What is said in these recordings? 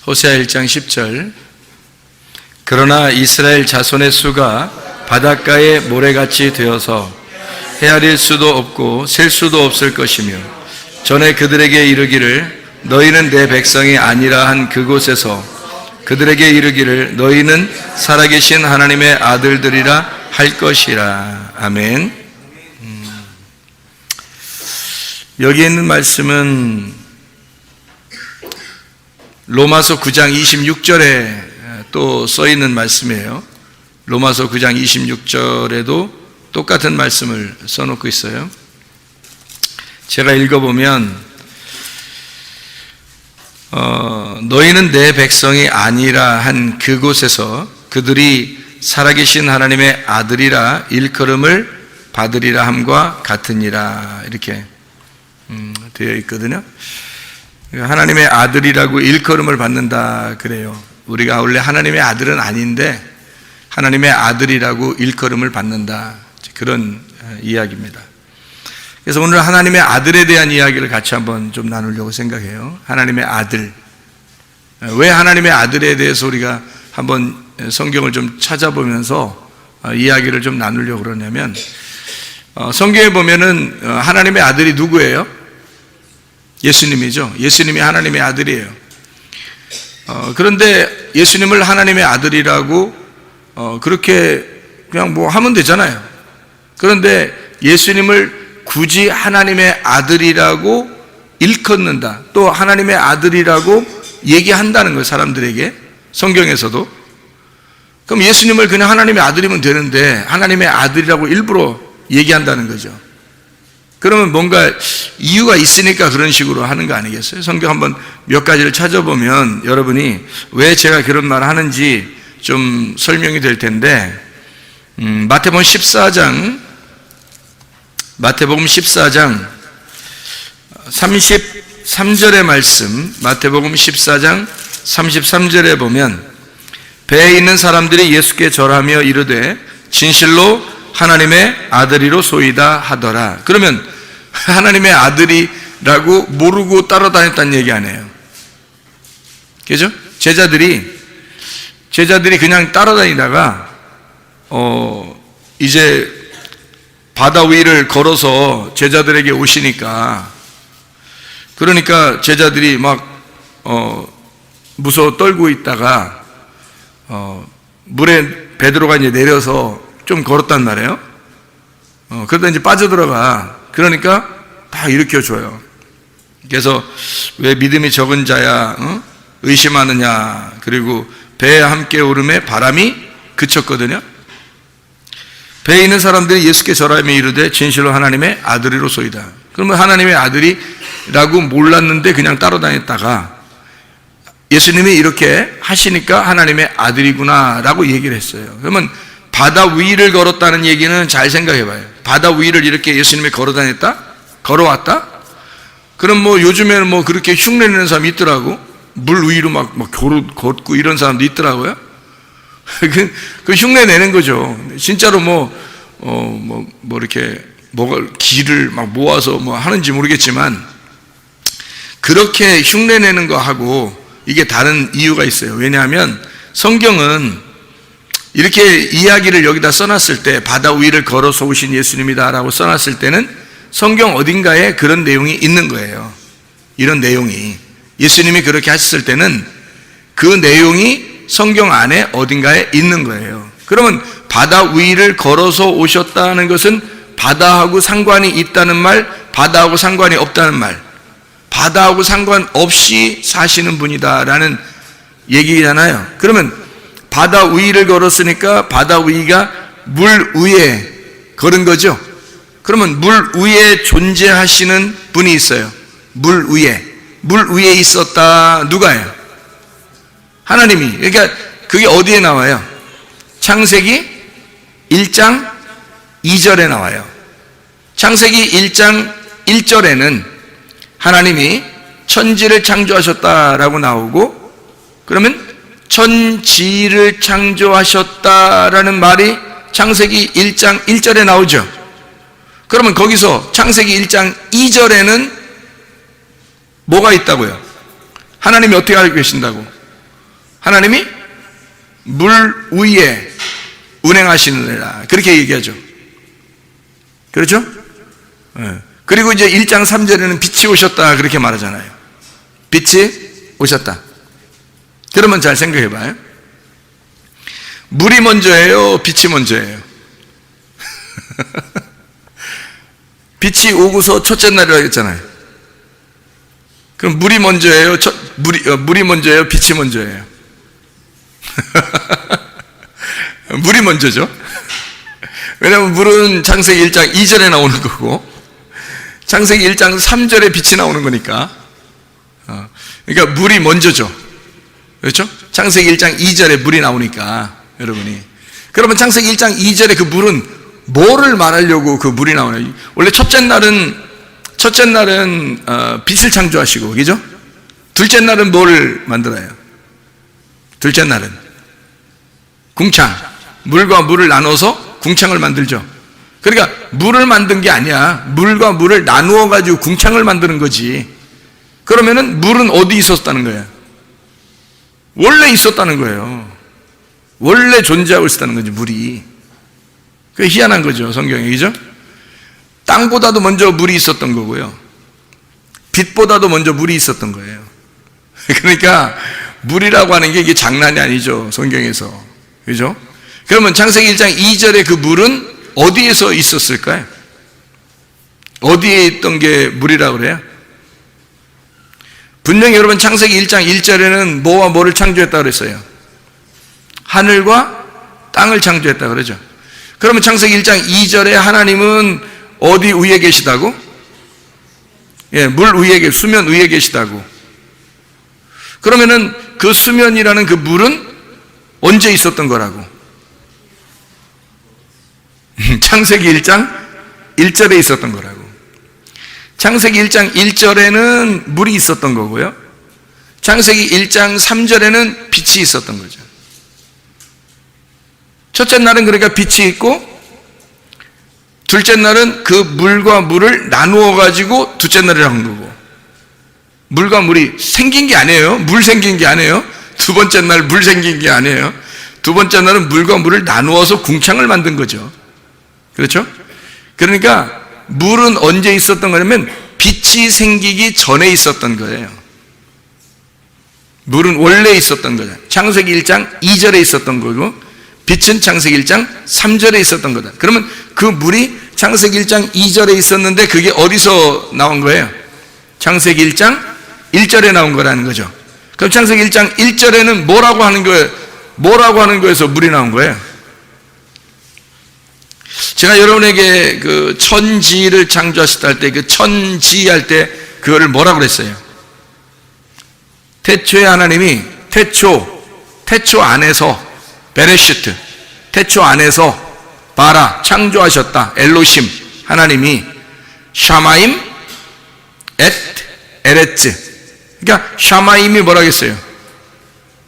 호세아 1장 10절. 그러나 이스라엘 자손의 수가 바닷가의 모래같이 되어서 헤아릴 수도 없고 셀 수도 없을 것이며, 전에 그들에게 이르기를 너희는 내 백성이 아니라 한 그곳에서 그들에게 이르기를 너희는 살아계신 하나님의 아들들이라 할 것이라. 아멘. 여기에 있는 말씀은 로마서 9장 26절에 또 써있는 말씀이에요. 로마서 9장 26절에도 똑같은 말씀을 써놓고 있어요. 제가 읽어보면 너희는 내 백성이 아니라 한 그곳에서 그들이 살아계신 하나님의 아들이라 일컬음을 받으리라 함과 같으니라, 이렇게 되어 있거든요. 하나님의 아들이라고 일컬음을 받는다 그래요. 우리가 원래 하나님의 아들은 아닌데 하나님의 아들이라고 일컬음을 받는다, 그런 이야기입니다. 그래서 오늘 하나님의 아들에 대한 이야기를 같이 한번 좀 나누려고 생각해요. 하나님의 아들. 왜 하나님의 아들에 대해서 우리가 한번 성경을 좀 찾아보면서 이야기를 좀 나누려고 그러냐면, 성경에 보면은 하나님의 아들이 누구예요? 예수님이죠. 예수님이 하나님의 아들이에요. 그런데 예수님을 하나님의 아들이라고 그렇게 그냥 뭐 하면 되잖아요. 그런데 예수님을 굳이 하나님의 아들이라고 일컫는다, 또 하나님의 아들이라고 얘기한다는 거예요, 사람들에게. 성경에서도. 그럼 예수님을 그냥 하나님의 아들이면 되는데 하나님의 아들이라고 일부러 얘기한다는 거죠. 그러면 뭔가 이유가 있으니까 그런 식으로 하는 거 아니겠어요? 성경 한번 몇 가지를 찾아보면 여러분이 왜 제가 그런 말을 하는지 좀 설명이 될 텐데, 마태복음 14장 33절의 말씀, 마태복음 14장 33절에 보면 배에 있는 사람들이 예수께 절하며 이르되 진실로 하나님의 아들이로소이다 하더라. 그러면 하나님의 아들이라고 모르고 따라다녔다는 얘기 아니에요. 그죠? 제자들이 그냥 따라다니다가 이제 바다 위를 걸어서 제자들에게 오시니까, 그러니까 제자들이 막 무서워 떨고 있다가 물에 베드로가 이제 내려서 좀 걸었단 말이에요. 그러다 이제 빠져들어가. 그러니까 다 일으켜줘요. 그래서 왜 믿음이 적은 자야 의심하느냐. 그리고 배에 함께 오름에 바람이 그쳤거든요. 배에 있는 사람들이 예수께 절하며 이르되 진실로 하나님의 아들이로소이다. 그러면 하나님의 아들이라고 몰랐는데 그냥 따라다녔다가 예수님이 이렇게 하시니까 하나님의 아들이구나 라고 얘기를 했어요. 그러면 바다 위를 걸었다는 얘기는 잘 생각해 봐요. 바다 위를 이렇게 예수님이 걸어왔다? 그럼 뭐 요즘에는 뭐 그렇게 흉내내는 사람이 있더라고. 물 위로 막 걷고 이런 사람도 있더라고요. 그 흉내내는 거죠. 진짜로 이렇게 길을 막 모아서 뭐 하는지 모르겠지만, 그렇게 흉내내는 거 하고 이게 다른 이유가 있어요. 왜냐하면 성경은 이렇게 이야기를 여기다 써놨을 때, 바다 위를 걸어서 오신 예수님이다라고 써놨을 때는 성경 어딘가에 그런 내용이 있는 거예요. 이런 내용이. 예수님이 그렇게 하셨을 때는 그 내용이 성경 안에 어딘가에 있는 거예요. 그러면 바다 위를 걸어서 오셨다는 것은 바다하고 상관이 있다는 말, 바다하고 상관이 없다는 말, 바다하고 상관없이 사시는 분이다라는 얘기잖아요. 그러면 바다 위를 걸었으니까 바다 위가 물 위에 걸은 거죠. 그러면 물 위에 존재하시는 분이 있어요. 물 위에 있었다. 누가요? 하나님이. 그러니까 그게 어디에 나와요? 창세기 1장 2절에 나와요. 창세기 1장 1절에는 하나님이 천지를 창조하셨다라고 나오고, 그러면 천지를 창조하셨다라는 말이 창세기 1장 1절에 나오죠. 그러면 거기서 창세기 1장 2절에는 뭐가 있다고요? 하나님이 어떻게 알고 계신다고? 하나님이 물 위에 운행하시느라 그렇게 얘기하죠. 그렇죠? 그리고 이제 1장 3절에는 빛이 오셨다 그렇게 말하잖아요. 빛이 오셨다. 그러면 잘 생각해 봐요. 물이 먼저예요? 빛이 먼저예요? 빛이 오고서 첫째 날이라고 했잖아요. 그럼 물이 먼저예요? 물이 먼저예요? 빛이 먼저예요? 물이 먼저죠. 왜냐하면 물은 창세기 1장 2절에 나오는 거고 창세기 1장 3절에 빛이 나오는 거니까. 그러니까 물이 먼저죠. 그렇죠? 창세기 1장 2절에 물이 나오니까 여러분이. 그러면 창세기 1장 2절에 그 물은 뭐를 말하려고 그 물이 나오나요? 원래 첫째 날은 빛을 창조하시고, 그죠? 둘째 날은 뭘 만들어요? 둘째 날은 궁창, 물과 물을 나눠서 궁창을 만들죠. 그러니까 물을 만든 게 아니야. 물과 물을 나누어 가지고 궁창을 만드는 거지. 그러면은 물은 어디 있었다는 거예요? 원래 있었다는 거예요. 원래 존재하고 있었다는 거지, 물이. 그게 희한한 거죠, 성경에. 그죠? 땅보다도 먼저 물이 있었던 거고요. 빛보다도 먼저 물이 있었던 거예요. 그러니까 물이라고 하는 게 이게 장난이 아니죠, 성경에서. 그죠? 그러면 창세기 1장 2절에 그 물은 어디에서 있었을까요? 어디에 있던 게 물이라고 그래요? 분명히 여러분 창세기 1장 1절에는 뭐와 뭐를 창조했다고 그랬어요? 하늘과 땅을 창조했다고 그러죠. 그러면 창세기 1장 2절에 하나님은 어디 위에 계시다고? 예, 물 위에, 수면 위에 계시다고. 그러면은 그 수면이라는 그 물은 언제 있었던 거라고? 창세기 1장 1절에 있었던 거라고. 창세기 1장 1절에는 물이 있었던 거고요. 창세기 1장 3절에는 빛이 있었던 거죠. 첫째 날은 그러니까 빛이 있고, 둘째 날은 그 물과 물을 나누어 가지고 둘째 날이라고 한 거고, 물과 물이 생긴 게 아니에요. 물 생긴 게 아니에요. 두 번째 날 물 생긴 게 아니에요. 두 번째 날은 물과 물을 나누어서 궁창을 만든 거죠. 그렇죠? 그러니까 물은 언제 있었던 거냐면 빛이 생기기 전에 있었던 거예요. 물은 원래 있었던 거죠. 창세기 1장 2절에 있었던 거고, 빛은 창세기 1장 3절에 있었던 거다. 그러면 그 물이 창세기 1장 2절에 있었는데 그게 어디서 나온 거예요? 창세기 1장 1절에 나온 거라는 거죠. 그럼 창세기 1장 1절에는 뭐라고 하는 거예요? 뭐라고 하는 거에서 물이 나온 거예요? 제가 여러분에게 그 천지를 창조하셨다 할 때, 그 천지 할 때 그거를 뭐라고 그랬어요? 태초에 하나님이 태초 안에서 베레시트, 태초 안에서 바라, 창조하셨다. 엘로심, 하나님이 샤마임, 엣, 에레츠. 그러니까 샤마임이 뭐라고 했어요?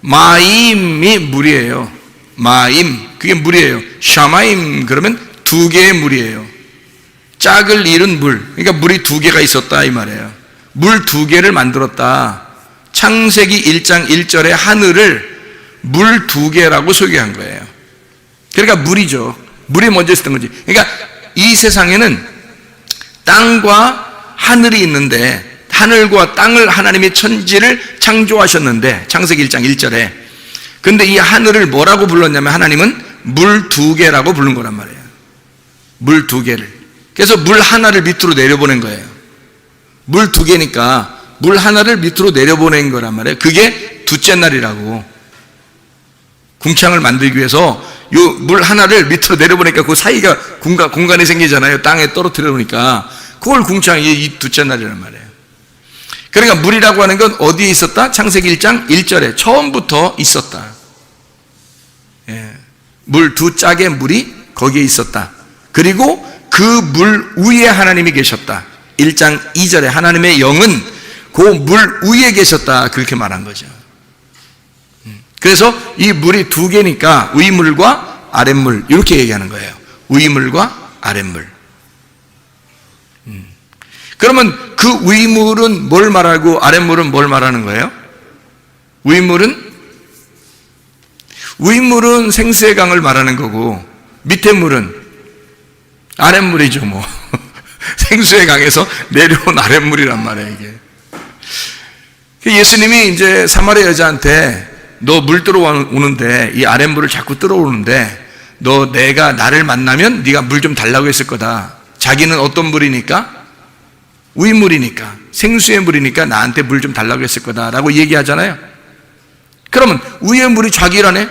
마임이 물이에요. 마임, 그게 물이에요. 샤마임 그러면 두 개의 물이에요. 짝을 이룬 물. 그러니까 물이 두 개가 있었다 이 말이에요. 물 두 개를 만들었다. 창세기 1장 1절에 하늘을 물 두 개라고 소개한 거예요. 그러니까 물이죠. 물이 먼저 있었던 거지. 그러니까 이 세상에는 땅과 하늘이 있는데, 하늘과 땅을 하나님이 천지를 창조하셨는데, 창세기 1장 1절에. 근데 이 하늘을 뭐라고 불렀냐면 하나님은 물 두 개라고 부른 거란 말이에요. 물 두 개를. 그래서 물 하나를 밑으로 내려보낸 거예요. 물 두 개니까 물 하나를 밑으로 내려보낸 거란 말이에요. 그게 둘째 날이라고. 궁창을 만들기 위해서 요 물 하나를 밑으로 내려보니까 그 사이가 공간이 생기잖아요. 땅에 떨어뜨려 놓으니까. 그걸 궁창이 이 둘째 날이란 말이에요. 그러니까 물이라고 하는 건 어디에 있었다? 창세기 1장 1절에 처음부터 있었다. 예. 물 두 짝의 물이 거기에 있었다. 그리고 그 물 위에 하나님이 계셨다. 1장 2절에 하나님의 영은 그 물 위에 계셨다. 그렇게 말한 거죠. 그래서 이 물이 두 개니까 위물과 아랫물 이렇게 얘기하는 거예요. 위물과 아랫물. 그러면 그 위물은 뭘 말하고 아랫물은 뭘 말하는 거예요? 위물은 위물은 생수의 강을 말하는 거고 밑에 물은 아랫물이죠 뭐. 생수의 강에서 내려온 아랫물이란 말이에요 이게. 예수님이 이제 사마리아 여자한테 너 물 들어오는데 이 아랫물을 자꾸 들어오는데 너 내가 나를 만나면 네가 물 좀 달라고 했을 거다. 자기는 어떤 물이니까? 위물이니까 생수의 물이니까 나한테 물 좀 달라고 했을 거다라고 얘기하잖아요. 그러면 위의 물이 자기라네.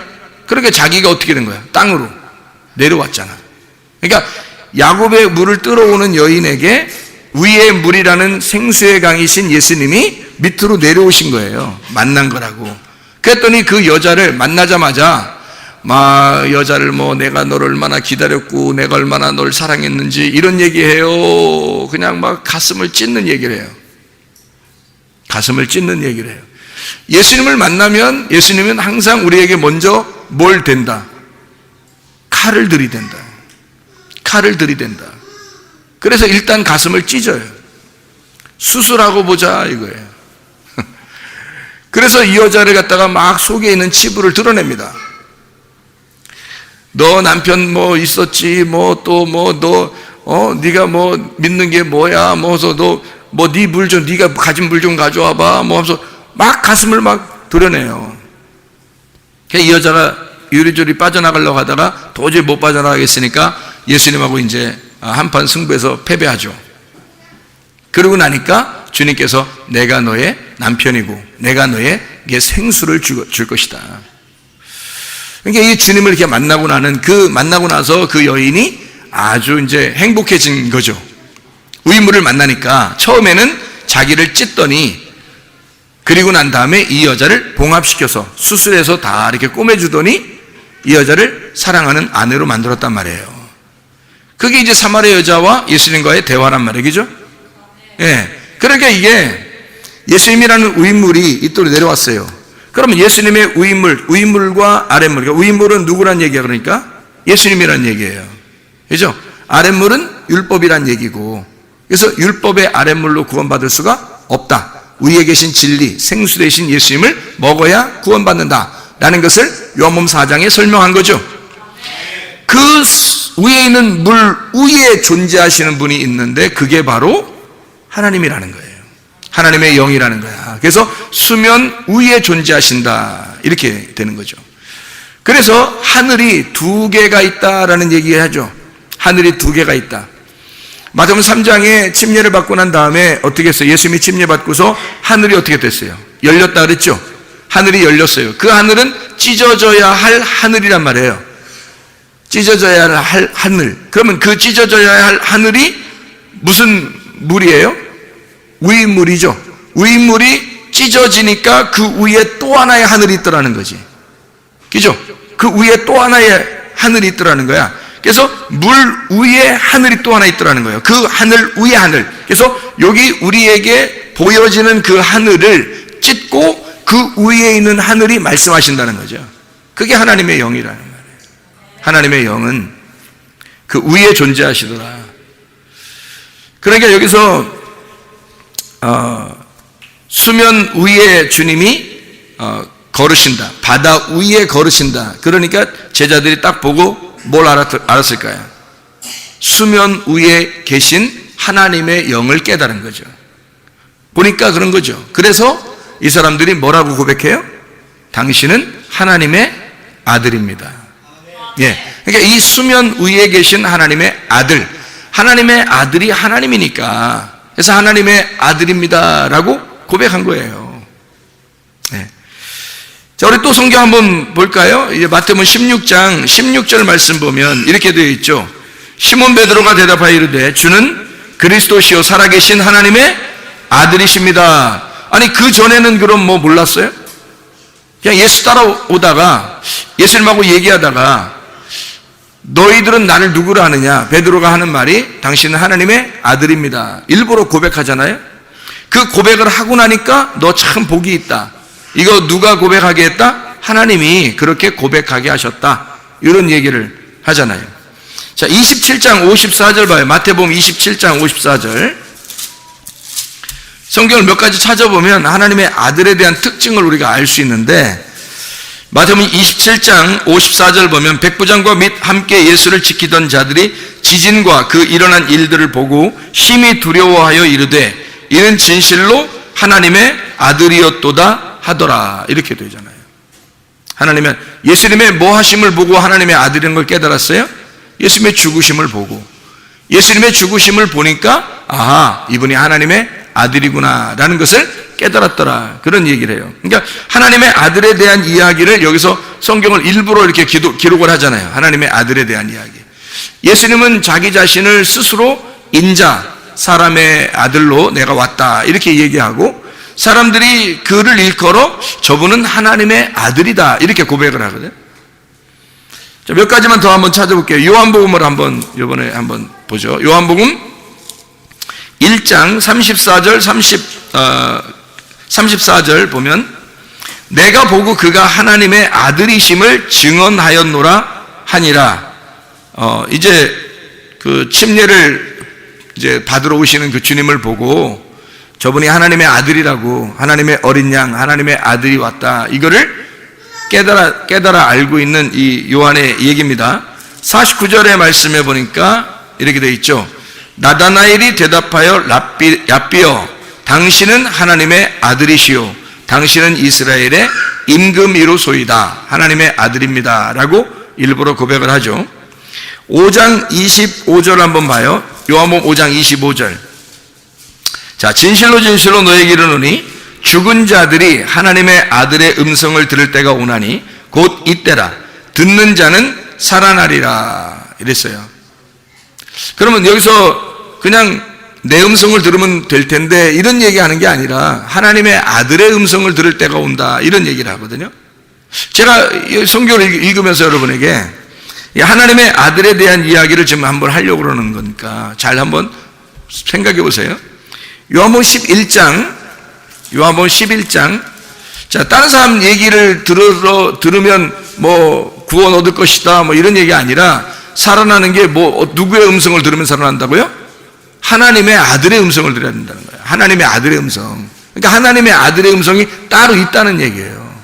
그러니까 자기가 어떻게 된 거야? 땅으로 내려왔잖아. 그러니까 야곱의 물을 들어오는 여인에게 위의 물이라는 생수의 강이신 예수님이 밑으로 내려오신 거예요. 만난 거라고. 그랬더니 그 여자를 만나자마자 여자를 내가 너를 얼마나 기다렸고 내가 얼마나 널 사랑했는지 이런 얘기해요. 그냥 가슴을 찢는 얘기를 해요. 가슴을 찢는 얘기를 해요. 예수님을 만나면 예수님은 항상 우리에게 먼저 뭘 된다? 칼을 들이댄다. 칼을 들이댄다. 그래서 일단 가슴을 찢어요. 수술하고 보자 이거예요. 그래서 이 여자를 갖다가 속에 있는 치부를 드러냅니다. 너 남편 있었지, 네가 믿는 게 뭐야, 네 물 좀, 네가 가진 물 좀 가져와봐, 하면서 가슴을 드러내요. 이 여자가 요리조리 빠져나가려고 하다가 도저히 못 빠져나가겠으니까 예수님하고 이제 한판 승부해서 패배하죠. 그러고 나니까 주님께서 내가 너의 남편이고 내가 너에게 생수를 줄 것이다. 그러니까 이 주님을 이렇게 만나고 나서 그 여인이 아주 이제 행복해진 거죠. 위물을 만나니까 처음에는 자기를 찢더니 그리고 난 다음에 이 여자를 봉합시켜서 수술해서 다 이렇게 꼬매주더니 이 여자를 사랑하는 아내로 만들었단 말이에요. 그게 이제 사마리아 여자와 예수님과의 대화란 말이에요. 그죠? 예. 그러니까 이게 예수님이라는 위물이 이쪽으로 내려왔어요. 그러면 예수님의 위물과 아랫물, 그러니까 위물은 누구란 얘기야 그러니까? 예수님이란 얘기예요. 그죠? 아랫물은 율법이란 얘기고, 그래서 율법의 아랫물로 구원받을 수가 없다. 위에 계신 진리, 생수 되신 예수님을 먹어야 구원받는다 라는 것을 요한복음 4장에 설명한 거죠. 그 위에 있는 물 위에 존재하시는 분이 있는데 그게 바로 하나님이라는 거예요. 하나님의 영이라는 거야. 그래서 수면 위에 존재하신다 이렇게 되는 거죠. 그래서 하늘이 두 개가 있다라는 얘기를 하죠. 하늘이 두 개가 있다. 마태복음 3장에 침례를 받고 난 다음에 어떻게 했어요? 예수님이 침례 받고서 하늘이 어떻게 됐어요? 열렸다 그랬죠? 하늘이 열렸어요. 그 하늘은 찢어져야 할 하늘이란 말이에요. 찢어져야 할 하늘. 그러면 그 찢어져야 할 하늘이 무슨 물이에요? 위물이죠. 위물이 찢어지니까 그 위에 또 하나의 하늘이 있더라는 거지. 그죠? 그 위에 또 하나의 하늘이 있더라는 거야. 그래서 물 위에 하늘이 또 하나 있더라는 거예요. 그 하늘 위에 하늘. 그래서 여기 우리에게 보여지는 그 하늘을 찢고 그 위에 있는 하늘이 말씀하신다는 거죠. 그게 하나님의 영이라는 말이에요. 하나님의 영은 그 위에 존재하시더라. 그러니까 여기서 수면 위에 주님이 걸으신다. 바다 위에 걸으신다. 그러니까 제자들이 딱 보고 뭘 알았을까요? 수면 위에 계신 하나님의 영을 깨달은 거죠. 보니까 그런 거죠. 그래서 이 사람들이 뭐라고 고백해요? 당신은 하나님의 아들입니다. 예. 그러니까 이 수면 위에 계신 하나님의 아들, 하나님의 아들이 하나님이니까 그래서 하나님의 아들입니다라고 고백한 거예요. 네. 자, 우리 또 성경 한번 볼까요? 이제 마태복음 16장 16절 말씀 보면 이렇게 되어 있죠. 시몬 베드로가 대답하여 이르되 주는 그리스도시요 살아계신 하나님의 아들이십니다. 아니 그 전에는 그럼 뭐 몰랐어요? 그냥 예수 따라오다가 예수님하고 얘기하다가 너희들은 나를 누구로 하느냐? 베드로가 하는 말이 당신은 하나님의 아들입니다. 일부러 고백하잖아요. 그 고백을 하고 나니까 너 참 복이 있다. 이거 누가 고백하게 했다? 하나님이 그렇게 고백하게 하셨다. 이런 얘기를 하잖아요. 자, 27장 54절 봐요. 마태복음 27장 54절. 성경을 몇 가지 찾아보면 하나님의 아들에 대한 특징을 우리가 알 수 있는데 마태복음 27장 54절 보면 백부장과 및 함께 예수를 지키던 자들이 지진과 그 일어난 일들을 보고 심히 두려워하여 이르되 이는 진실로 하나님의 아들이었도다 하더라. 이렇게 되잖아요. 하나님의 예수님의 뭐 하심을 보고 하나님의 아들인 걸 깨달았어요? 예수님의 죽으심을 보고 예수님의 죽으심을 보니까 아하, 이분이 하나님의 아들이구나 라는 것을 깨달았더라. 그런 얘기를 해요. 그러니까 하나님의 아들에 대한 이야기를 여기서 성경을 일부러 이렇게 기록을 하잖아요. 하나님의 아들에 대한 이야기. 예수님은 자기 자신을 스스로 인자, 사람의 아들로 내가 왔다 이렇게 얘기하고 사람들이 그를 일컬어 저분은 하나님의 아들이다 이렇게 고백을 하거든요. 자, 몇 가지만 더 한번 찾아볼게요. 요한복음을 이번에 한번 보죠. 요한복음 1장 34절 34절 보면 내가 보고 그가 하나님의 아들이심을 증언하였노라 하니라. 이제 그 침례를 이제 받으러 오시는 그 주님을 보고 저분이 하나님의 아들이라고, 하나님의 어린 양, 하나님의 아들이 왔다, 이거를 깨달아 알고 있는 이 요한의 얘기입니다. 49절의 말씀에 보니까 이렇게 되어 있죠. 나다나엘이 대답하여 랍비여 당신은 하나님의 아들이시오 당신은 이스라엘의 임금이로소이다 하나님의 아들입니다 라고 일부러 고백을 하죠. 5장 25절 한번 봐요. 요한복음 5장 25절. 자, 진실로 진실로 너에게 이르노니 죽은 자들이 하나님의 아들의 음성을 들을 때가 오나니 곧 이때라. 듣는 자는 살아나리라 이랬어요. 그러면 여기서 그냥 내 음성을 들으면 될 텐데 이런 얘기하는 게 아니라 하나님의 아들의 음성을 들을 때가 온다 이런 얘기를 하거든요. 제가 성경을 읽으면서 여러분에게 하나님의 아들에 대한 이야기를 지금 한번 하려고 그러는 거니까 잘 한번 생각해 보세요. 요한복음 11장. 자, 다른 사람 얘기를 들으면 뭐 구원 얻을 것이다 뭐 이런 얘기 아니라 살아나는 게 뭐 누구의 음성을 들으면 살아난다고요? 하나님의 아들의 음성을 들어야 된다는 거예요. 하나님의 아들의 음성. 그러니까 하나님의 아들의 음성이 따로 있다는 얘기예요.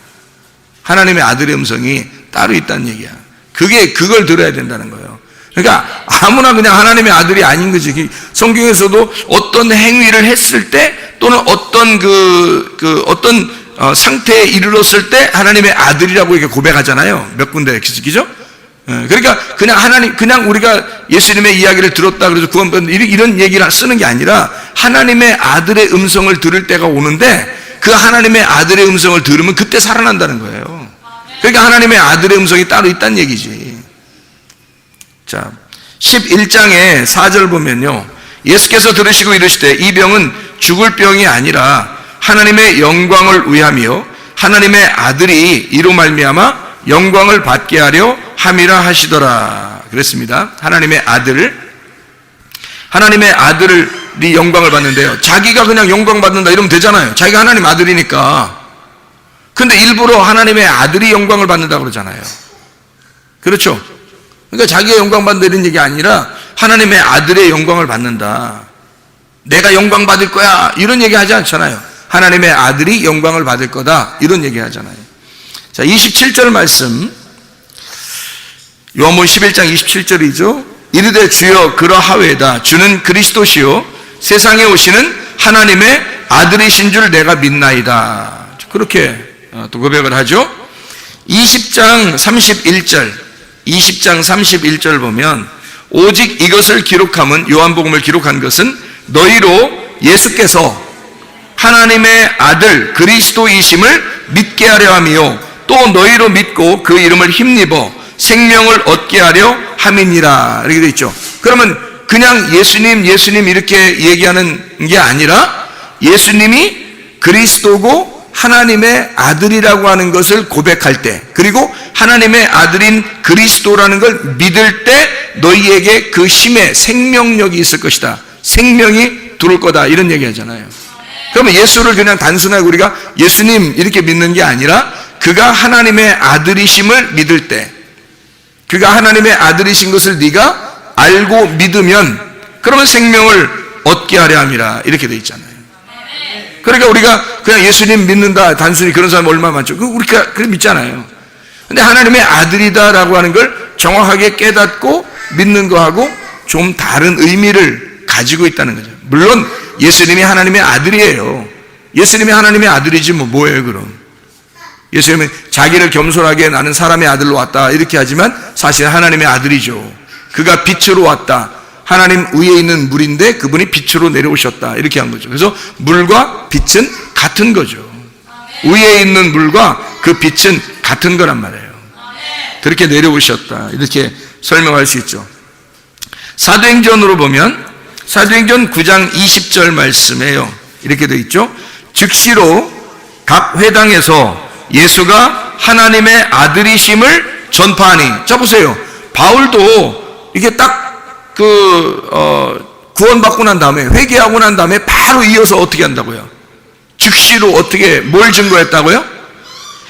하나님의 아들의 음성이 따로 있다는 얘기야. 그걸 들어야 된다는 거예요. 그러니까 아무나 그냥 하나님의 아들이 아닌 거지. 성경에서도 어떤 행위를 했을 때 또는 어떤 어떤 상태에 이르렀을 때 하나님의 아들이라고 이렇게 고백하잖아요. 몇 군데 그죠? 그러니까 그냥 우리가 예수님의 이야기를 들었다 그래서 구원받는 이런 얘기를 쓰는 게 아니라 하나님의 아들의 음성을 들을 때가 오는데 그 하나님의 아들의 음성을 들으면 그때 살아난다는 거예요. 그러니까 하나님의 아들의 음성이 따로 있다는 얘기지. 자, 11장의 4절 보면요. 예수께서 들으시고 이르시되 이 병은 죽을 병이 아니라 하나님의 영광을 위하며 하나님의 아들이 이로 말미암아 영광을 받게 하려 함이라 하시더라 그랬습니다. 하나님의 아들이 영광을 받는데요. 자기가 그냥 영광 받는다 이러면 되잖아요. 자기가 하나님 아들이니까. 근데 일부러 하나님의 아들이 영광을 받는다고 그러잖아요. 그렇죠? 그러니까 자기가 영광 받는다 이런 얘기 아니라 하나님의 아들의 영광을 받는다. 내가 영광 받을 거야 이런 얘기 하지 않잖아요. 하나님의 아들이 영광을 받을 거다 이런 얘기 하잖아요. 자, 27절 말씀. 요한복음 11장 27절이죠. 이르되 주여 그러하외다. 주는 그리스도시요 세상에 오시는 하나님의 아들이신 줄 내가 믿나이다. 그렇게 또 고백을 하죠. 20장 31절 보면 오직 이것을 기록함은, 요한복음을 기록한 것은 너희로 예수께서 하나님의 아들 그리스도이심을 믿게 하려 함이요 또 너희로 믿고 그 이름을 힘입어 생명을 얻게 하려 함이니라 이렇게 되어 있죠. 그러면 그냥 예수님 이렇게 얘기하는 게 아니라 예수님이 그리스도고 하나님의 아들이라고 하는 것을 고백할 때, 그리고 하나님의 아들인 그리스도라는 걸 믿을 때 너희에게 그 힘의 생명력이 있을 것이다. 생명이 들어올 거다 이런 얘기 하잖아요. 그러면 예수를 그냥 단순하게 우리가 예수님 이렇게 믿는 게 아니라 그가 하나님의 아들이심을 믿을 때, 그가 하나님의 아들이신 것을 네가 알고 믿으면 그러면 생명을 얻게 하려 함이라 이렇게 돼 있잖아요. 그러니까 우리가 그냥 예수님 믿는다 단순히 그런 사람 얼마나 많죠. 우리가 그래 믿잖아요. 근데 하나님의 아들이다라고 하는 걸 정확하게 깨닫고 믿는 거하고 좀 다른 의미를 가지고 있다는 거죠. 물론 예수님이 하나님의 아들이에요. 예수님이 하나님의 아들이지 뭐예요 그럼. 예수님은 자기를 겸손하게 나는 사람의 아들로 왔다 이렇게 하지만 사실 하나님의 아들이죠. 그가 빛으로 왔다. 하나님 위에 있는 물인데 그분이 빛으로 내려오셨다 이렇게 한 거죠. 그래서 물과 빛은 같은 거죠. 위에 있는 물과 그 빛은 같은 거란 말이에요. 그렇게 내려오셨다 이렇게 설명할 수 있죠. 사도행전으로 보면 사도행전 9장 20절 말씀에요. 이렇게 되어 있죠. 즉시로 각 회당에서 예수가 하나님의 아들이심을 전파하니. 자 보세요. 바울도 이게 딱 구원받고 난 다음에 회개하고 난 다음에 바로 이어서 어떻게 한다고요? 즉시로 어떻게 뭘 증거했다고요?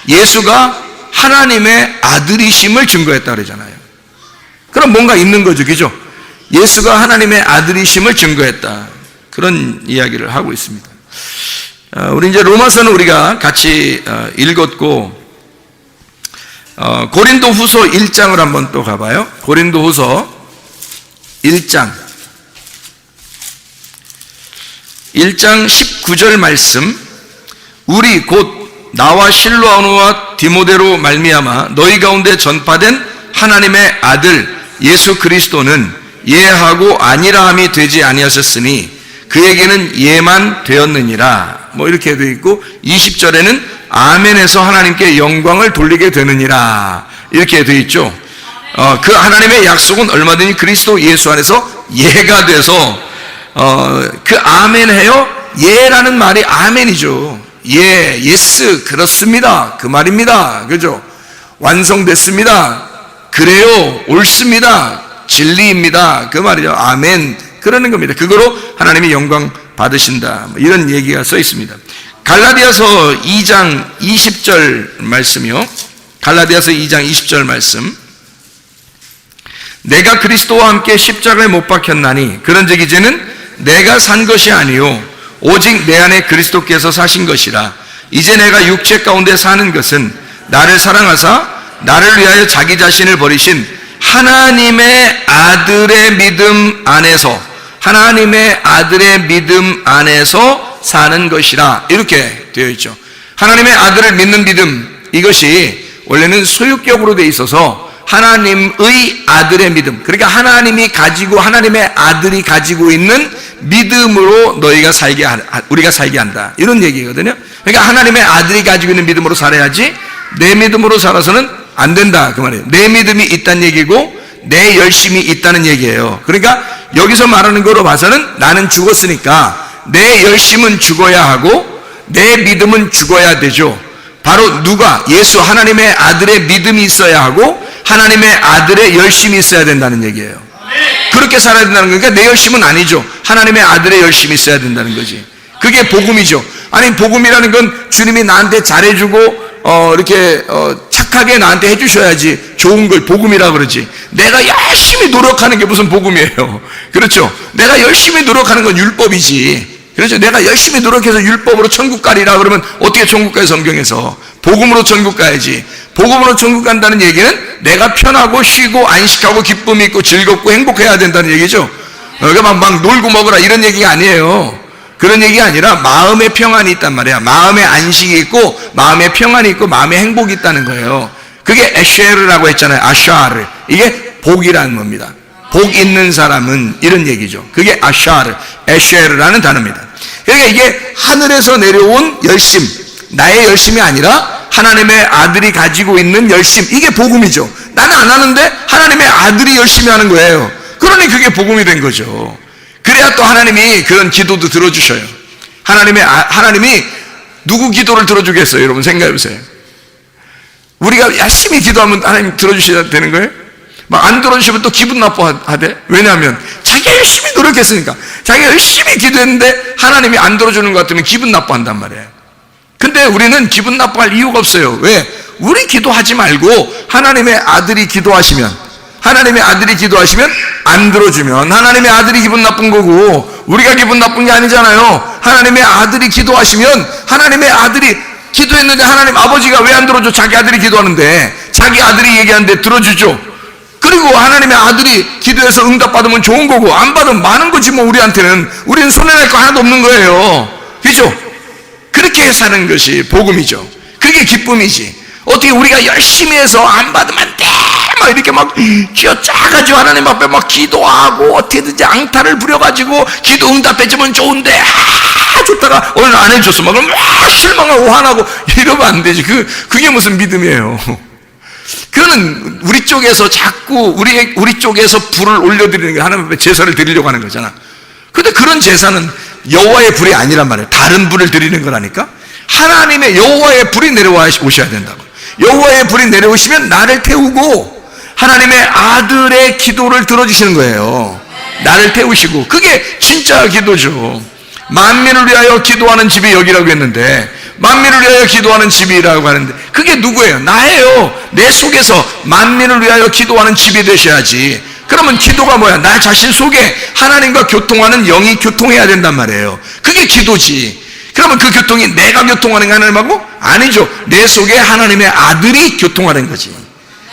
예수가 하나님의 아들이심을 증거했다 그러잖아요. 그럼 뭔가 있는 거죠, 그죠? 예수가 하나님의 아들이심을 증거했다. 그런 이야기를 하고 있습니다. 우리 이제 로마서는 우리가 같이 읽었고, 고린도 후서 1장을 한번 또 가봐요. 고린도 후서 1장 19절 말씀. 우리 곧 나와 실로아노와 디모데로 말미암아 너희 가운데 전파된 하나님의 아들 예수 그리스도는 예하고 아니라함이 되지 아니하셨으니 그에게는 예만 되었느니라. 뭐 이렇게 되어 있고 20절에는 아멘에서 하나님께 영광을 돌리게 되느니라 이렇게 되어 있죠. 그 하나님의 약속은 얼마든지 그리스도 예수 안에서 예가 돼서 그 아멘 해요. 예라는 말이 아멘이죠. 예, 예스, 그렇습니다. 그 말입니다. 그죠? 완성됐습니다. 그래요, 옳습니다. 진리입니다. 그 말이죠. 아멘. 그러는 겁니다. 그거로 하나님이 영광 받으신다. 이런 얘기가 써 있습니다. 갈라디아서 2장 20절 말씀이요. 갈라디아서 2장 20절 말씀. 내가 그리스도와 함께 십자가에 못 박혔나니 그런즉 이제는 내가 산 것이 아니요 오직 내 안에 그리스도께서 사신 것이라. 이제 내가 육체 가운데 사는 것은 나를 사랑하사 나를 위하여 자기 자신을 버리신 하나님의 아들의 믿음 안에서, 하나님의 아들의 믿음 안에서 사는 것이라. 이렇게 되어 있죠. 하나님의 아들을 믿는 믿음, 이것이 원래는 소유격으로 되어 있어서 하나님의 아들의 믿음, 그러니까 하나님이 가지고, 하나님의 아들이 가지고 있는 믿음으로 너희가 우리가 살게 한다, 이런 얘기거든요. 그러니까 하나님의 아들이 가지고 있는 믿음으로 살아야지 내 믿음으로 살아서는 안 된다, 그 말이에요. 내 믿음이 있다는 얘기고 내 열심이 있다는 얘기예요. 그러니까 여기서 말하는 거로 봐서는 나는 죽었으니까 내 열심은 죽어야 하고 내 믿음은 죽어야 되죠. 바로 누가? 예수 하나님의 아들의 믿음이 있어야 하고 하나님의 아들의 열심이 있어야 된다는 얘기예요. 그렇게 살아야 된다는 거니까 내 열심은 아니죠. 하나님의 아들의 열심이 있어야 된다는 거지. 그게 복음이죠. 아니, 복음이라는 건 주님이 나한테 잘해주고 이렇게 착하게 나한테 해주셔야지 좋은 걸 복음이라 그러지. 내가 열심히 노력하는 게 무슨 복음이에요. 그렇죠? 내가 열심히 노력하는 건 율법이지. 그렇죠? 내가 열심히 노력해서 율법으로 천국 가리라 그러면 어떻게 천국 가요? 성경에서 복음으로 천국 가야지. 복음으로 천국 간다는 얘기는 내가 편하고 쉬고 안식하고 기쁨이 있고 즐겁고 행복해야 된다는 얘기죠. 그러니까 막 놀고 먹으라 이런 얘기가 아니에요. 그런 얘기가 아니라 마음의 평안이 있단 말이야. 마음의 안식이 있고 마음의 평안이 있고 마음의 행복이 있다는 거예요. 그게 에쉐르라고 했잖아요. 아샤르. 이게 복이라는 겁니다. 복 있는 사람은 이런 얘기죠. 그게 아샤르, 에쉐르라는 단어입니다. 그러니까 이게 하늘에서 내려온 열심, 나의 열심이 아니라 하나님의 아들이 가지고 있는 열심, 이게 복음이죠. 나는 안 하는데 하나님의 아들이 열심히 하는 거예요. 그러니 그게 복음이 된 거죠. 그래야 또 하나님이 그런 기도도 들어주셔요. 하나님이 누구 기도를 들어주겠어요? 여러분 생각해 보세요. 우리가 열심히 기도하면 하나님 들어주셔야 되는 거예요? 막 안 들어주시면 또 기분 나빠하대. 왜냐하면 자기가 열심히 노력했으니까. 자기가 열심히 기도했는데 하나님이 안 들어주는 것 같으면 기분 나빠한단 말이에요. 근데 우리는 기분 나빠할 이유가 없어요. 왜? 우리 기도하지 말고 하나님의 아들이 기도하시면, 하나님의 아들이 기도하시면 안 들어주면 하나님의 아들이 기분 나쁜 거고 우리가 기분 나쁜 게 아니잖아요. 하나님의 아들이 기도하시면, 하나님의 아들이 기도했는데 하나님 아버지가 왜 안 들어줘? 자기 아들이 기도하는데 자기 아들이 얘기하는데 들어주죠. 그리고 하나님의 아들이 기도해서 응답받으면 좋은 거고, 안 받으면 많은 거지 뭐. 우리는 손해낼 거 하나도 없는 거예요. 그죠? 그렇게 사는 것이 복음이죠. 그게 기쁨이지. 어떻게 우리가 열심히 해서 안 받으면 안 돼 막 이렇게 막 쥐어짜가지고 하나님 앞에 막 기도하고 어떻게든지 앙탈을 부려가지고 기도 응답해주면 좋은데 줬다가 오늘 안 해줬어 막 그럼 막 실망하고 화나고 이러면 안 되지. 그게 무슨 믿음이에요. 그거는 우리 쪽에서 자꾸 우리 쪽에서 불을 올려드리는 게 하나님 앞에 제사를 드리려고 하는 거잖아. 근데 그런 제사는 여호와의 불이 아니란 말이에요. 다른 불을 드리는 거라니까. 하나님의 여호와의 불이 내려와 오셔야 된다고. 여호와의 불이 내려오시면 나를 태우고 하나님의 아들의 기도를 들어주시는 거예요. 나를 태우시고. 그게 진짜 기도죠. 만민을 위하여 기도하는 집이 여기라고 했는데, 만민을 위하여 기도하는 집이라고 하는데 그게 누구예요? 나예요. 내 속에서 만민을 위하여 기도하는 집이 되셔야지. 그러면 기도가 뭐야? 나 자신 속에 하나님과 교통하는 영이 교통해야 된단 말이에요. 그게 기도지. 그러면 그 교통이 내가 교통하는 게 하나님하고? 아니죠. 내 속에 하나님의 아들이 교통하는 거지.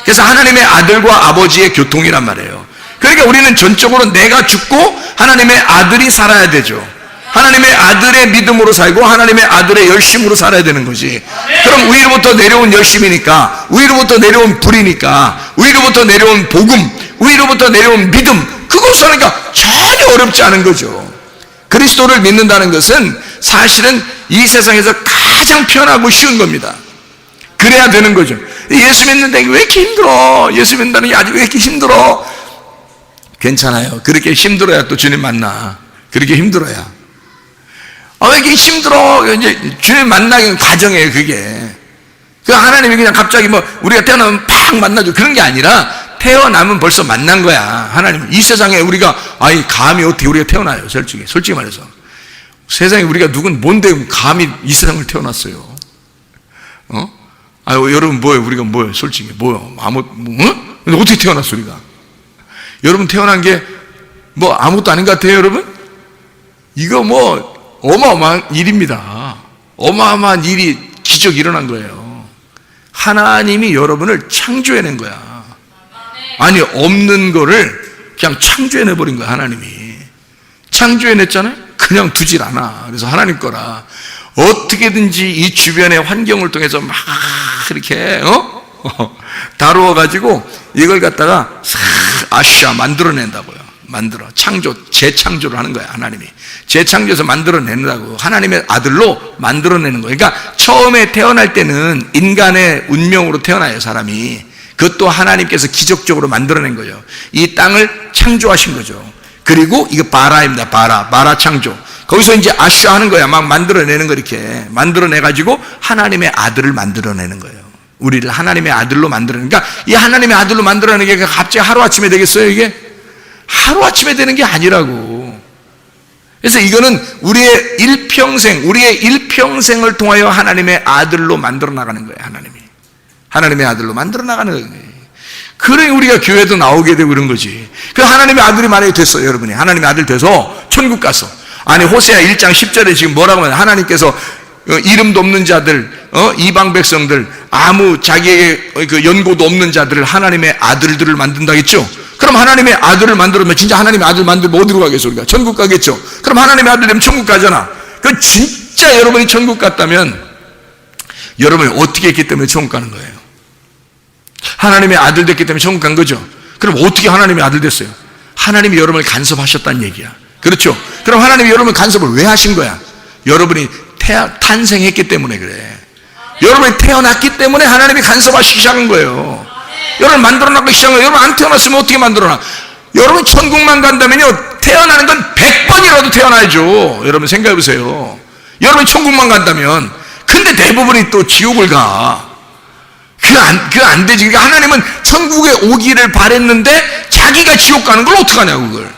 그래서 하나님의 아들과 아버지의 교통이란 말이에요. 그러니까 우리는 전적으로 내가 죽고 하나님의 아들이 살아야 되죠. 하나님의 아들의 믿음으로 살고 하나님의 아들의 열심으로 살아야 되는 거지. 그럼 위로부터 내려온 열심이니까, 위로부터 내려온 불이니까, 위로부터 내려온 복음, 위로부터 내려온 믿음, 그것을 하니까 전혀 어렵지 않은 거죠. 그리스도를 믿는다는 것은 사실은 이 세상에서 가장 편하고 쉬운 겁니다. 그래야 되는 거죠. 예수 믿는데 왜 이렇게 힘들어? 예수 믿는다는 게 아직 왜 이렇게 힘들어? 괜찮아요. 그렇게 힘들어야 또 주님 만나. 그렇게 힘들어야. 왜 이렇게 힘들어? 이제 주님 만나기는 과정이에요, 그게. 그 하나님이 그냥 갑자기 뭐 우리가 태어나면 팍 만나죠. 그런 게 아니라 태어나면 벌써 만난 거야. 하나님. 이 세상에 우리가, 감히 어떻게 우리가 태어나요? 솔직히 말해서. 세상에 우리가 뭔데 감히 이 세상을 태어났어요? 여러분 뭐예요? 우리가 뭐예요? 솔직히 뭐예요? 근데 어떻게 태어났어 우리가? 여러분 태어난 게 뭐 아무것도 아닌 것 같아요, 여러분? 이거 뭐 어마어마한 일입니다. 어마어마한 일이 기적이 일어난 거예요. 하나님이 여러분을 창조해낸 거야. 아니, 없는 거를 그냥 창조해내버린 거야, 하나님이. 창조해냈잖아요? 그냥 두질 않아. 그래서 하나님 거라. 어떻게든지 이 주변의 환경을 통해서 막 이렇게 다루어가지고 이걸 갖다가 만들어낸다고요. 재창조를 하는 거야, 하나님이. 재창조해서 만들어낸다고. 하나님의 아들로 만들어내는 거예요. 그러니까 처음에 태어날 때는 인간의 운명으로 태어나요, 사람이. 그것도 하나님께서 기적적으로 만들어낸 거예요. 이 땅을 창조하신 거죠. 그리고 이거 바라입니다. 바라 창조. 거기서 이제 하는 거야. 막 만들어내는 거, 이렇게 만들어내가지고 하나님의 아들을 만들어내는 거예요. 우리를 하나님의 아들로 만들어내는. 그러니까 이 하나님의 아들로 만들어내는 게 갑자기 하루아침에 되겠어요, 이게? 하루아침에 되는 게 아니라고. 그래서 이거는 우리의 일평생을 통하여 하나님의 아들로 만들어 나가는 거예요, 하나님의 아들로 만들어 나가는 거예요. 그러니 우리가 교회도 나오게 되고 그런 거지. 그 하나님의 아들이 만약에 됐어요, 여러분이. 하나님의 아들 돼서 천국 갔어. 아니, 호세아 1장 10절에 지금 뭐라고 하면, 하나님께서 이름도 없는 자들, 이방 백성들, 아무 자기에게 그 연고도 없는 자들을 하나님의 아들들을 만든다겠죠? 그럼 하나님의 아들을 만들면 진짜 하나님의 아들 만들면 어디로 가겠어, 우리가? 천국 가겠죠? 그럼 하나님의 아들 되면 천국 가잖아. 그 진짜 여러분이 천국 갔다면 여러분이 어떻게 했기 때문에 천국 가는 거예요? 하나님의 아들 됐기 때문에 천국 간 거죠. 그럼 어떻게 하나님의 아들 됐어요? 하나님이 여러분을 간섭하셨다는 얘기야. 그렇죠? 그럼 하나님이 여러분을 간섭을 왜 하신 거야? 여러분이 탄생했기 때문에 그래. 여러분이 태어났기 때문에 하나님이 간섭하시기 시작한 거예요. 여러분 만들어놨기 시작한 거예요. 여러분 안 태어났으면 어떻게 만들어놔? 여러분 천국만 간다면요, 태어나는 건 100번이라도 태어나야죠. 여러분 생각해 보세요. 여러분이 천국만 간다면. 근데 대부분이 또 지옥을 가. 그거 안 되지. 그러니까 하나님은 천국에 오기를 바랬는데 자기가 지옥 가는 걸 어떡하냐고, 그걸.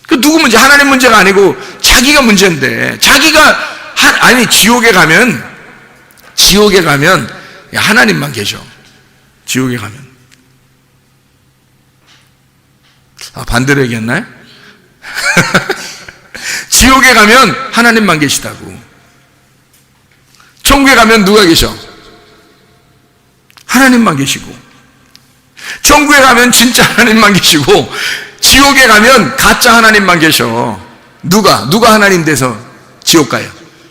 그 누구 문제? 하나님 문제가 아니고 자기가 문제인데, 지옥에 가면 하나님만 계셔. 지옥에 가면. 반대로 얘기했나요? 지옥에 가면 하나님만 계시다고. 천국에 가면 누가 계셔? 하나님만 계시고, 천국에 가면 진짜 하나님만 계시고, 지옥에 가면 가짜 하나님만 계셔. 누가 하나님 돼서 지옥 가요?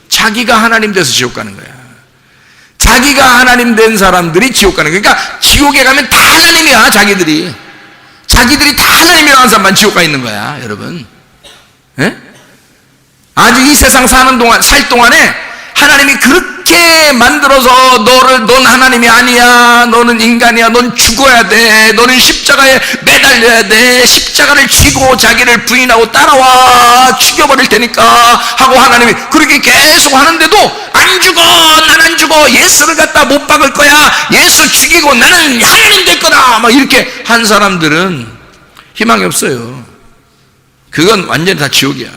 자기가 하나님 돼서 지옥 가는 거야. 자기가 하나님 된 사람들이 지옥 가는 거야. 그러니까 지옥에 가면 다 하나님이야. 자기들이 다 하나님이라고 하는 사람만 지옥 가 있는 거야, 여러분. 예? 아직 이 세상 살 동안에 하나님이 그렇게 만들어서 넌 하나님이 아니야, 너는 인간이야, 넌 죽어야 돼, 너는 십자가에 매달려야 돼, 십자가를 지고 자기를 부인하고 따라와, 죽여버릴 테니까 하고 하나님이 그렇게 계속 하는데도 안 죽어, 난 안 죽어, 예수를 갖다 못 박을 거야, 예수 죽이고 나는 하나님 될 거다, 막 이렇게 한 사람들은 희망이 없어요. 그건 완전히 다 지옥이야.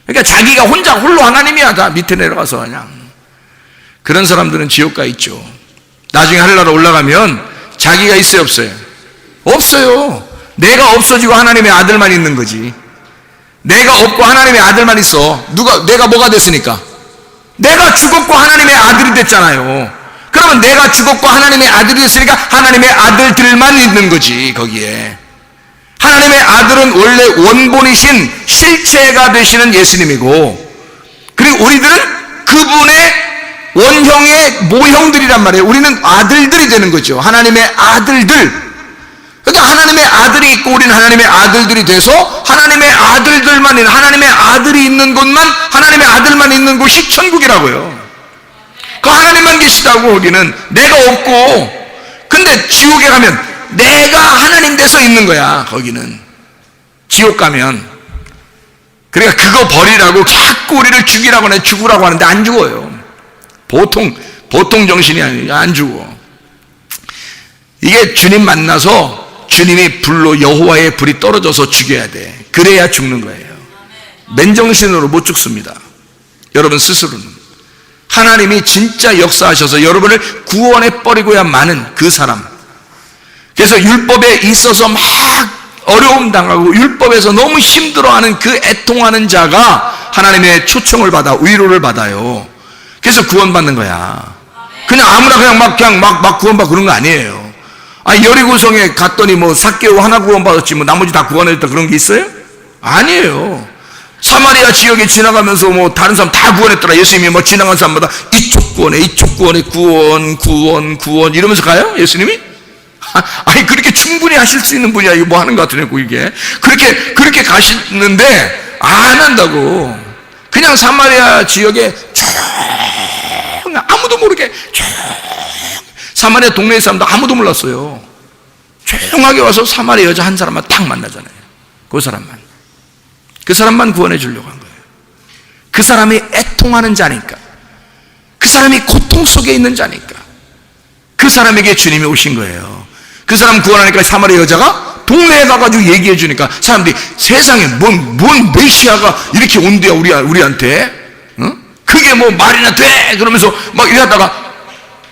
그러니까 자기가 홀로 하나님이야. 다 밑에 내려가서 그냥. 그런 사람들은 지옥 가 있죠. 나중에 하늘나라 올라가면 자기가 있어요, 없어요? 없어요. 내가 없어지고 하나님의 아들만 있는 거지. 내가 없고 하나님의 아들만 있어. 내가 뭐가 됐으니까? 내가 죽었고 하나님의 아들이 됐잖아요. 그러면 내가 죽었고 하나님의 아들이 됐으니까 하나님의 아들들만 있는 거지, 거기에. 하나님의 아들은 원래 원본이신 실체가 되시는 예수님이고, 그리고 우리들은 그분의 원형의 모형들이란 말이에요. 우리는 아들들이 되는 거죠. 하나님의 아들들. 그러니까 하나님의 아들이 있고 우리는 하나님의 아들들이 돼서 하나님의 아들들만 있는, 하나님의 아들이 있는 곳만, 하나님의 아들만 있는 곳이 천국이라고요. 그 하나님만 계시다고. 거기는 내가 없고. 근데 지옥에 가면 내가 하나님 돼서 있는 거야, 거기는. 지옥 가면. 그러니까 그거 버리라고 자꾸 우리를 죽으라고 하는데 안 죽어요. 보통 정신이 아니에요. 안 죽어. 이게 주님 만나서 주님이 불로 여호와의 불이 떨어져서 죽여야 돼. 그래야 죽는 거예요. 맨정신으로 못 죽습니다. 여러분 스스로는. 하나님이 진짜 역사하셔서 여러분을 구원해 버리고야 마는 그 사람. 그래서 율법에 있어서 막 어려움 당하고 율법에서 너무 힘들어하는 그 애통하는 자가 하나님의 초청을 받아 위로를 받아요. 그래서 구원받는 거야. 그냥 아무나 그냥 막 구원받고 그런 거 아니에요. 여리고성에 갔더니 뭐 삭개오 하나 구원받았지 뭐 나머지 다 구원했다 그런 게 있어요? 아니에요. 사마리아 지역에 지나가면서 뭐 다른 사람 다 구원했더라. 예수님이 뭐 지나간 사람마다 이쪽 구원에 구원 이러면서 가요? 예수님이? 아니 그렇게 충분히 하실 수 있는 분이야. 이거 뭐 하는 것 같으냐고 이게. 그렇게 가시는데 안 한다고. 그냥 사마리아 지역에 조용, 아무도 모르게 사마리아 동네 사람도 아무도 몰랐어요. 조용하게 와서 사마리아 여자 한 사람만 딱 만나잖아요. 그 사람만 구원해 주려고 한 거예요. 그 사람이 애통하는 자니까, 그 사람이 고통 속에 있는 자니까 그 사람에게 주님이 오신 거예요. 그 사람 구원하니까 사마리아 여자가 동네에 가가지고 얘기해 주니까 사람들이 세상에 뭔 메시아가 이렇게 온대요 우리한테. 그게 뭐 말이나 돼? 그러면서 막 이러다가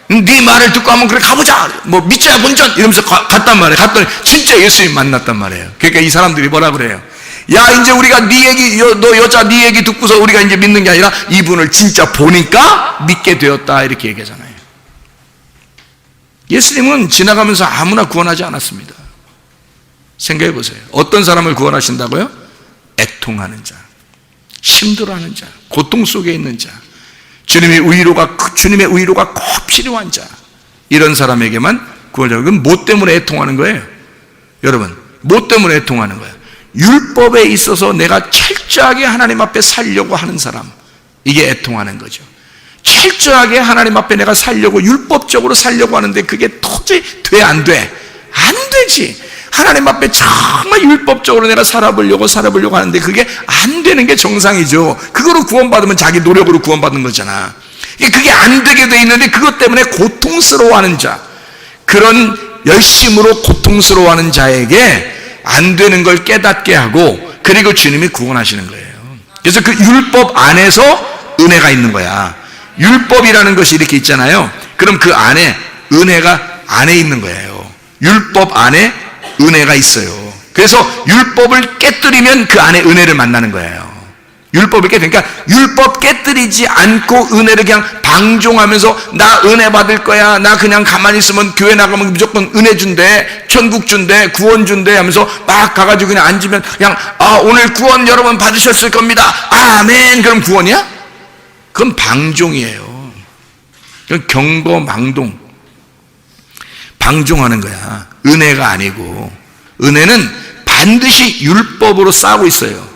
네 말을 듣고 한번 그래 가보자. 뭐 믿자야 본전 이러면서 갔단 말이에요. 갔더니 진짜 예수님 만났단 말이에요. 그러니까 이 사람들이 뭐라 그래요? 야 이제 우리가 네 얘기 너 여자 네 얘기 듣고서 우리가 이제 믿는 게 아니라 이분을 진짜 보니까 믿게 되었다 이렇게 얘기하잖아요. 예수님은 지나가면서 아무나 구원하지 않았습니다. 생각해 보세요. 어떤 사람을 구원하신다고요? 애통하는 자, 힘들어하는 자, 고통 속에 있는 자, 주님의 의로가 꼭 필요한 자, 이런 사람에게만 구원을. 그건 뭐 때문에 애통하는 거예요? 여러분, 뭐 때문에 애통하는 거예요? 율법에 있어서 내가 철저하게 하나님 앞에 살려고 하는 사람, 이게 애통하는 거죠. 철저하게 하나님 앞에 내가 살려고 율법적으로 살려고 하는데 그게 도저히 안 되지. 하나님 앞에 정말 율법적으로 내가 살아보려고 하는데 그게 안 되는 게 정상이죠. 그거로 구원받으면 자기 노력으로 구원받는 거잖아. 그게 안 되게 돼 있는데 그것 때문에 고통스러워하는 자, 그런 열심으로 고통스러워하는 자에게 안 되는 걸 깨닫게 하고, 그리고 주님이 구원하시는 거예요. 그래서 그 율법 안에서 은혜가 있는 거야. 율법이라는 것이 이렇게 있잖아요. 그럼 그 안에 은혜가 안에 있는 거예요. 율법 안에 은혜가 있어요. 그래서 율법을 깨뜨리면 그 안에 은혜를 만나는 거예요. 율법을 그러니까 율법 깨뜨리지 않고 은혜를 그냥 방종하면서 나 은혜 받을 거야, 나 그냥 가만히 있으면 교회 나가면 무조건 은혜 준대, 천국 준대, 구원 준대 하면서 막 가가지고 그냥 앉으면 그냥 오늘 구원 여러분 받으셨을 겁니다, 아멘, 그럼 구원이야? 그건 방종이에요. 그건 경거망동, 방종하는 거야. 은혜가 아니고, 은혜는 반드시 율법으로 싸우고 있어요.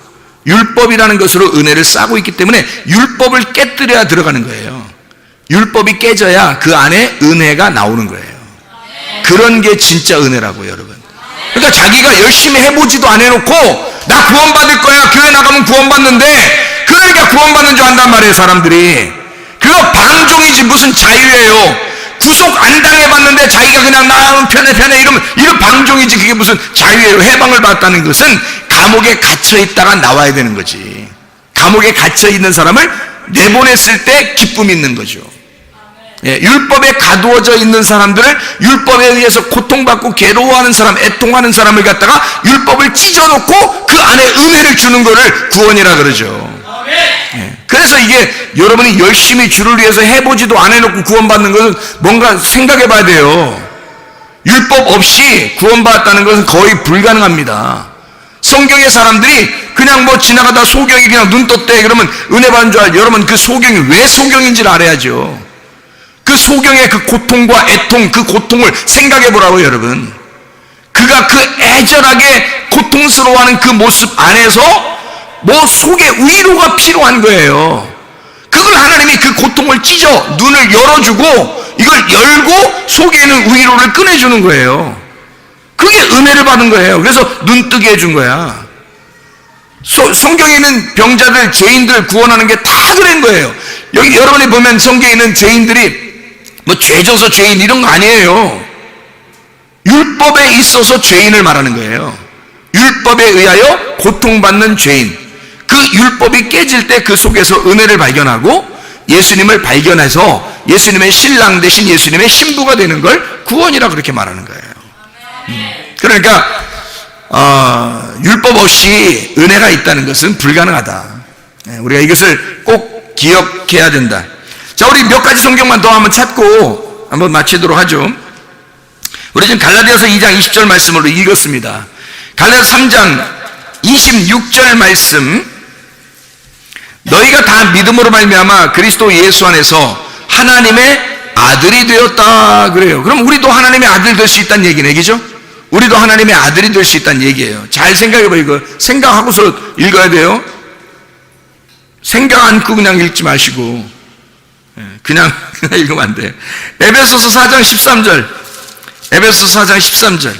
율법이라는 것으로 은혜를 싸고 있기 때문에 율법을 깨뜨려야 들어가는 거예요. 율법이 깨져야 그 안에 은혜가 나오는 거예요. 그런 게 진짜 은혜라고요, 여러분. 그러니까 자기가 열심히 해보지도 안 해놓고 나 구원받을 거야, 교회 나가면 구원받는데, 그러니까 구원받는 줄 안단 말이에요, 사람들이. 그거 방종이지 무슨 자유예요. 구속 안 당해봤는데 자기가 그냥 나 편해 이런 방종이지. 그게 무슨 자유예요. 해방을 받았다는 것은 감옥에 갇혀있다가 나와야 되는 거지. 감옥에 갇혀있는 사람을 내보냈을 때 기쁨이 있는 거죠. 예, 율법에 가두어져 있는 사람들을, 율법에 의해서 고통받고 괴로워하는 사람, 애통하는 사람을 갖다가 율법을 찢어놓고 그 안에 은혜를 주는 거를 구원이라 그러죠. 예, 그래서 이게 여러분이 열심히 주를 위해서 해보지도 안 해놓고 구원받는 것은 뭔가 생각해 봐야 돼요. 율법 없이 구원받았다는 것은 거의 불가능합니다. 성경의 사람들이 그냥 뭐 지나가다 소경이 그냥 눈 떴대 그러면 은혜 받은 줄 알죠. 여러분 그 소경이 왜 소경인지를 알아야죠. 그 소경의 그 고통과 애통, 그 고통을 생각해 보라고요, 여러분. 그가 그 애절하게 고통스러워하는 그 모습 안에서 뭐 속에 위로가 필요한 거예요. 그걸 하나님이 그 고통을 찢어 눈을 열어주고 이걸 열고 속에 있는 위로를 꺼내주는 거예요. 그게 은혜를 받은 거예요. 그래서 눈 뜨게 해준 거야. 성경에 있는 병자들, 죄인들 구원하는 게 다 그런 거예요. 여기 여러분이 보면 성경에 있는 죄인들이 뭐 죄져서 죄인 이런 거 아니에요. 율법에 있어서 죄인을 말하는 거예요. 율법에 의하여 고통받는 죄인. 그 율법이 깨질 때 그 속에서 은혜를 발견하고 예수님을 발견해서 예수님의 신랑 대신 예수님의 신부가 되는 걸 구원이라 그렇게 말하는 거예요. 그러니까 율법 없이 은혜가 있다는 것은 불가능하다. 우리가 이것을 꼭 기억해야 된다. 자, 우리 몇 가지 성경만 더 한번 찾고 한번 마치도록 하죠. 우리 지금 갈라디아서 2장 20절 말씀으로 읽었습니다. 갈라디아서 3장 26절 말씀, 너희가 다 믿음으로 말미암아 그리스도 예수 안에서 하나님의 아들이 되었다 그래요. 그럼 우리도 하나님의 아들 될 수 있다는 얘기네, 그죠? 우리도 하나님의 아들이 될 수 있다는 얘기예요. 잘 생각해봐. 이거 생각하고서 읽어야 돼요. 생각 않고 그냥 읽지 마시고 그냥 읽으면 안 돼요. 에베소서 4장 13절, 에베소서 4장 13절,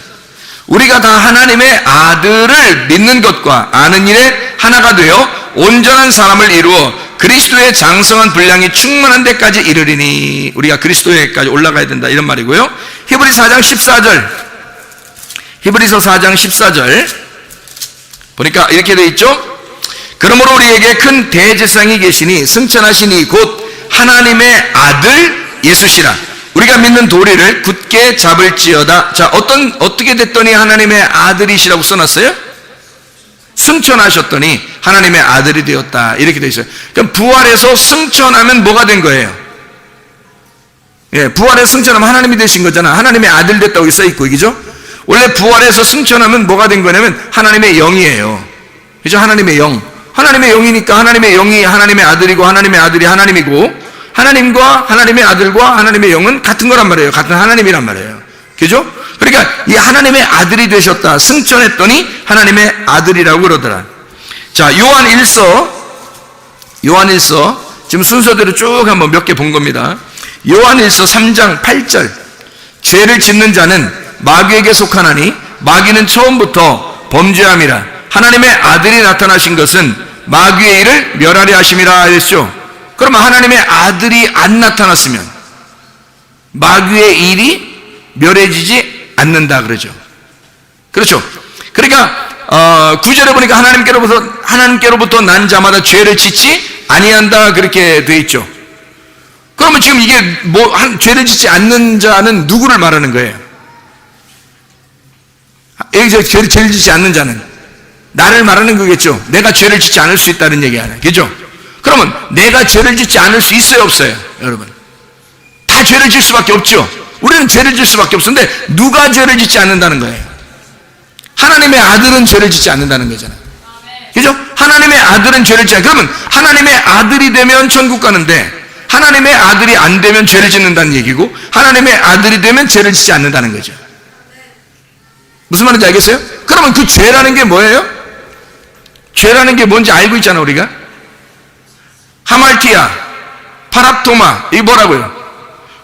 우리가 다 하나님의 아들을 믿는 것과 아는 일에 하나가 되어 온전한 사람을 이루어 그리스도의 장성한 분량이 충만한 데까지 이르리니, 우리가 그리스도에까지 올라가야 된다 이런 말이고요. 히브리서 4장 14절, 히브리서 4장 14절 보니까 이렇게 되어 있죠. 그러므로 우리에게 큰 대제사장이 계시니 승천하시니 곧 하나님의 아들 예수시라. 우리가 믿는 도리를 굳게 잡을지어다. 자, 어떻게 됐더니 하나님의 아들이시라고 써놨어요? 승천하셨더니 하나님의 아들이 되었다 이렇게 되어 있어요. 그럼 부활해서 승천하면 뭐가 된 거예요? 예, 부활해서 승천하면 하나님이 되신 거잖아. 하나님의 아들 됐다고 써 있고, 그죠? 원래 부활해서 승천하면 뭐가 된 거냐면 하나님의 영이에요. 그죠? 하나님의 영. 하나님의 영이니까 하나님의 영이 하나님의 아들이고 하나님의 아들이 하나님이고, 하나님과 하나님의 아들과 하나님의 영은 같은 거란 말이에요. 같은 하나님이란 말이에요. 그죠? 그러니까 이 하나님의 아들이 되셨다, 승천했더니 하나님의 아들이라고 그러더라. 자, 요한일서 지금 순서대로 쭉 한번 몇 개 본 겁니다. 요한일서 3장 8절, 죄를 짓는 자는 마귀에게 속하나니 마귀는 처음부터 범죄함이라. 하나님의 아들이 나타나신 것은 마귀의 일을 멸하려 하심이라 했죠. 그러면 하나님의 아들이 안 나타났으면 마귀의 일이 멸해지지 않는다 그러죠. 그렇죠. 그러니까 9절에 보니까 하나님께로부터 난 자마다 죄를 짓지 아니한다 그렇게 돼 있죠. 그러면 지금 이게 죄를 짓지 않는 자는 누구를 말하는 거예요? 여기서 죄를 짓지 않는 자는 나를 말하는 거겠죠. 내가 죄를 짓지 않을 수 있다는 얘기 아니에요. 그죠? 그러면 내가 죄를 짓지 않을 수 있어요, 없어요? 여러분. 다 죄를 질 수밖에 없죠. 우리는 죄를 질 수밖에 없는데 누가 죄를 짓지 않는다는 거예요? 하나님의 아들은 죄를 짓지 않는다는 거잖아요. 그죠? 하나님의 아들은 죄를 짓지 않아요. 그러면 하나님의 아들이 되면 천국 가는데 하나님의 아들이 안 되면 죄를 짓는다는 얘기고 하나님의 아들이 되면 죄를 짓지 않는다는 거죠. 무슨 말인지 알겠어요? 그러면 그 죄라는 게 뭐예요? 죄라는 게 뭔지 알고 있잖아 우리가. 하말티아, 파랍토마, 이게 뭐라고요?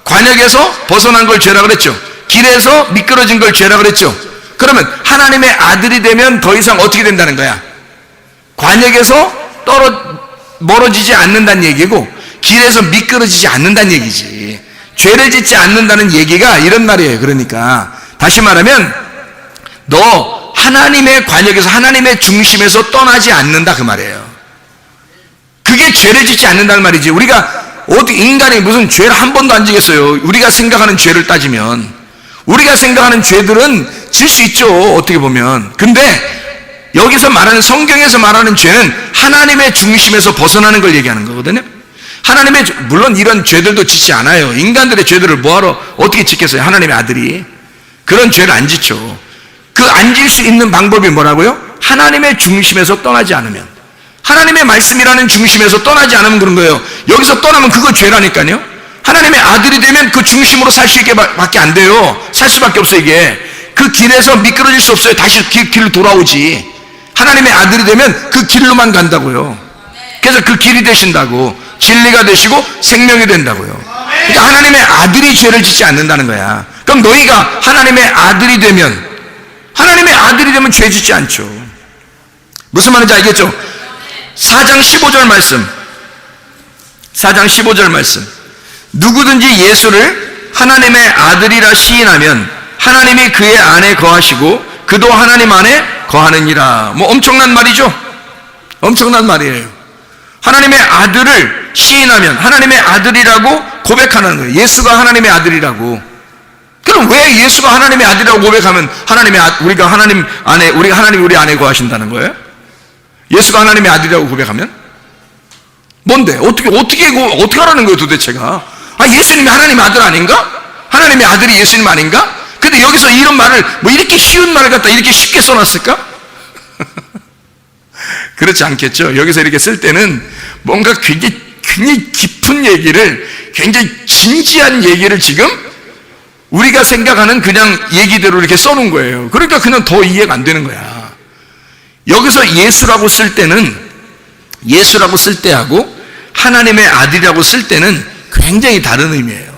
관역에서 벗어난 걸 죄라 그랬죠. 길에서 미끄러진 걸 죄라 그랬죠. 그러면 하나님의 아들이 되면 더 이상 어떻게 된다는 거야? 관역에서 멀어지지 않는다는 얘기고 길에서 미끄러지지 않는다는 얘기지. 죄를 짓지 않는다는 얘기가 이런 말이에요. 그러니까 다시 말하면 너 하나님의 관역에서 하나님의 중심에서 떠나지 않는다 그 말이에요. 그게 죄를 짓지 않는다는 말이지. 우리가 어떻게 인간이 무슨 죄를 한 번도 안 지겠어요. 우리가 생각하는 죄를 따지면 우리가 생각하는 죄들은 질 수 있죠. 어떻게 보면. 근데 여기서 말하는 성경에서 말하는 죄는 하나님의 중심에서 벗어나는 걸 얘기하는 거거든요. 하나님의 물론 이런 죄들도 짓지 않아요. 인간들의 죄들을 뭐하러 어떻게 짓겠어요? 하나님의 아들이 그런 죄를 안 짓죠. 그 안 질 수 있는 방법이 뭐라고요? 하나님의 중심에서 떠나지 않으면, 하나님의 말씀이라는 중심에서 떠나지 않으면 그런 거예요. 여기서 떠나면 그거 죄라니까요. 하나님의 아들이 되면 그 중심으로 살 수 있게 밖에 안 돼요. 살 수밖에 없어요. 이게 그 길에서 미끄러질 수 없어요. 다시 길로 돌아오지. 하나님의 아들이 되면 그 길로만 간다고요. 그래서 그 길이 되신다고, 진리가 되시고 생명이 된다고요. 그러니까 하나님의 아들이 죄를 짓지 않는다는 거야. 그럼 너희가 하나님의 아들이 되면 죄 짓지 않죠. 무슨 말인지 알겠죠? 4장 15절 말씀. 4장 15절 말씀. 누구든지 예수를 하나님의 아들이라 시인하면 하나님이 그의 안에 거하시고 그도 하나님 안에 거하느니라. 뭐 엄청난 말이죠. 엄청난 말이에요. 하나님의 아들을 시인하면 하나님의 아들이라고 고백하는 거예요. 예수가 하나님의 아들이라고. 그럼 왜 예수가 하나님의 아들이라고 고백하면 우리가 하나님 안에 하나님이 우리 안에 거하신다는 거예요? 예수가 하나님의 아들이라고 고백하면? 뭔데? 어떻게 하라는 거예요 도대체가? 예수님이 하나님의 아들 아닌가? 하나님의 아들이 예수님 아닌가? 근데 여기서 이런 말을 뭐 이렇게 쉬운 말을 갖다 이렇게 쉽게 써놨을까? 그렇지 않겠죠. 여기서 이렇게 쓸 때는 뭔가 굉장히 깊은 얘기를, 굉장히 진지한 얘기를 지금 우리가 생각하는 그냥 얘기대로 이렇게 써놓은 거예요. 그러니까 그냥 더 이해가 안 되는 거야. 여기서 예수라고 쓸 때하고 하나님의 아들이라고 쓸 때는 굉장히 다른 의미예요.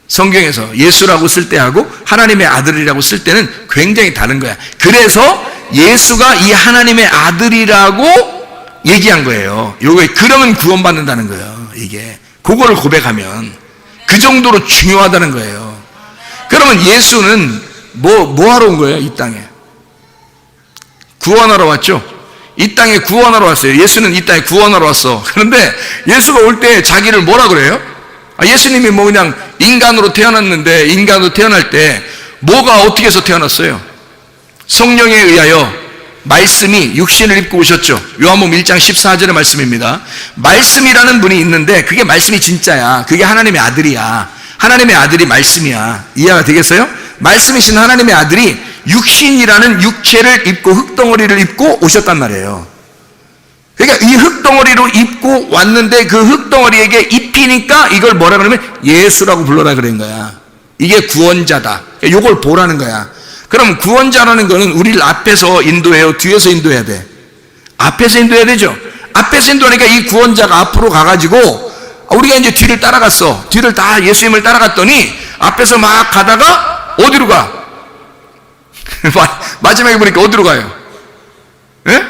성경에서 예수라고 쓸 때하고 하나님의 아들이라고 쓸 때는 굉장히 다른 거야. 그래서 예수가 이 하나님의 아들이라고 얘기한 거예요. 요게 그러면 구원받는다는 거예요. 이게 그거를 고백하면 그 정도로 중요하다는 거예요. 그러면 예수는 뭐 하러 온 거예요? 이 땅에 구원하러 왔죠. 이 땅에 구원하러 왔어요. 예수는 이 땅에 구원하러 왔어. 그런데 예수가 올 때 자기를 뭐라 그래요? 예수님이 뭐 그냥 인간으로 태어났는데, 인간으로 태어날 때 뭐가 어떻게 해서 태어났어요? 성령에 의하여 말씀이 육신을 입고 오셨죠. 요한복음 1장 14절의 말씀입니다. 말씀이라는 분이 있는데 그게 말씀이 진짜야. 그게 하나님의 아들이야. 하나님의 아들이 말씀이야. 이해가 되겠어요? 말씀이신 하나님의 아들이 육신이라는 육체를 입고 흙덩어리를 입고 오셨단 말이에요. 그러니까 이 흙덩어리로 입고 왔는데 그 흙덩어리에게 입히니까 이걸 뭐라 그러면 예수라고 불러라 그런 거야. 이게 구원자다. 이걸 보라는 거야. 그럼 구원자라는 거는 우리를 앞에서 인도해요? 뒤에서 인도해야 돼? 앞에서 인도해야 되죠. 앞에서 인도하니까 이 구원자가 앞으로 가가지고 우리가 이제 뒤를 따라갔어. 뒤를 다 예수님을 따라갔더니 앞에서 막 가다가 어디로 가? 마지막에 보니까 어디로 가요? 예?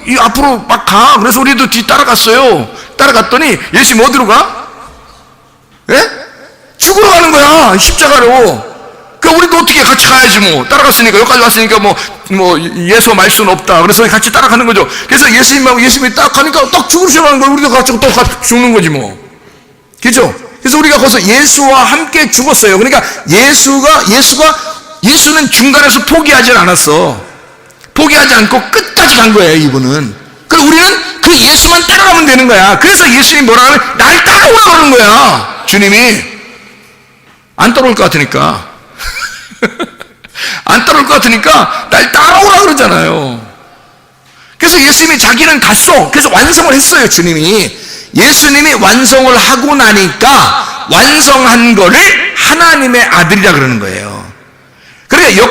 이 앞으로 막 가. 그래서 우리도 뒤 따라갔어요. 따라갔더니 예수님 어디로 가? 예? 죽으러 가는 거야. 십자가로. 그러니까 우리도 어떻게 같이 가야지 뭐. 따라갔으니까, 여기까지 왔으니까 뭐 예수 말 수는 없다. 그래서 같이 따라가는 거죠. 그래서 예수님이 딱 가니까 딱 죽으시라는 거야. 우리도 같이 또 죽는 거지 뭐. 그죠? 그래서 우리가 거기서 예수와 함께 죽었어요. 그러니까 예수는 중간에서 포기하지 않았어. 포기하지 않고 끝까지 간 거예요, 이분은. 그리고 우리는 그 예수만 따라가면 되는 거야. 그래서 예수님이 뭐라 하면 날 따라오라 그러는 거야. 주님이 안 따라올 것 같으니까 안 따라올 것 같으니까 날 따라오라 그러잖아요. 그래서 예수님이 자기는 갔어. 그래서 완성을 했어요. 예수님이 완성을 하고 나니까 완성한 거를 하나님의 아들이라 그러는 거예요. 그러니까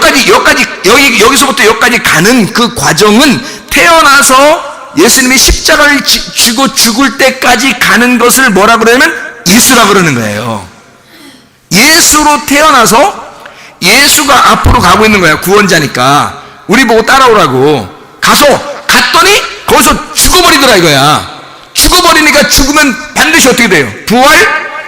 여기서부터 여기까지 가는 그 과정은 태어나서 예수님이 십자가를 지고 죽을 때까지 가는 것을 뭐라 그러냐면 예수라 그러는 거예요. 예수로 태어나서 예수가 앞으로 가고 있는 거야. 구원자니까 우리 보고 따라오라고 갔더니 거기서 죽어버리더라 이거야. 죽어버리니까 죽으면 반드시 어떻게 돼요? 부활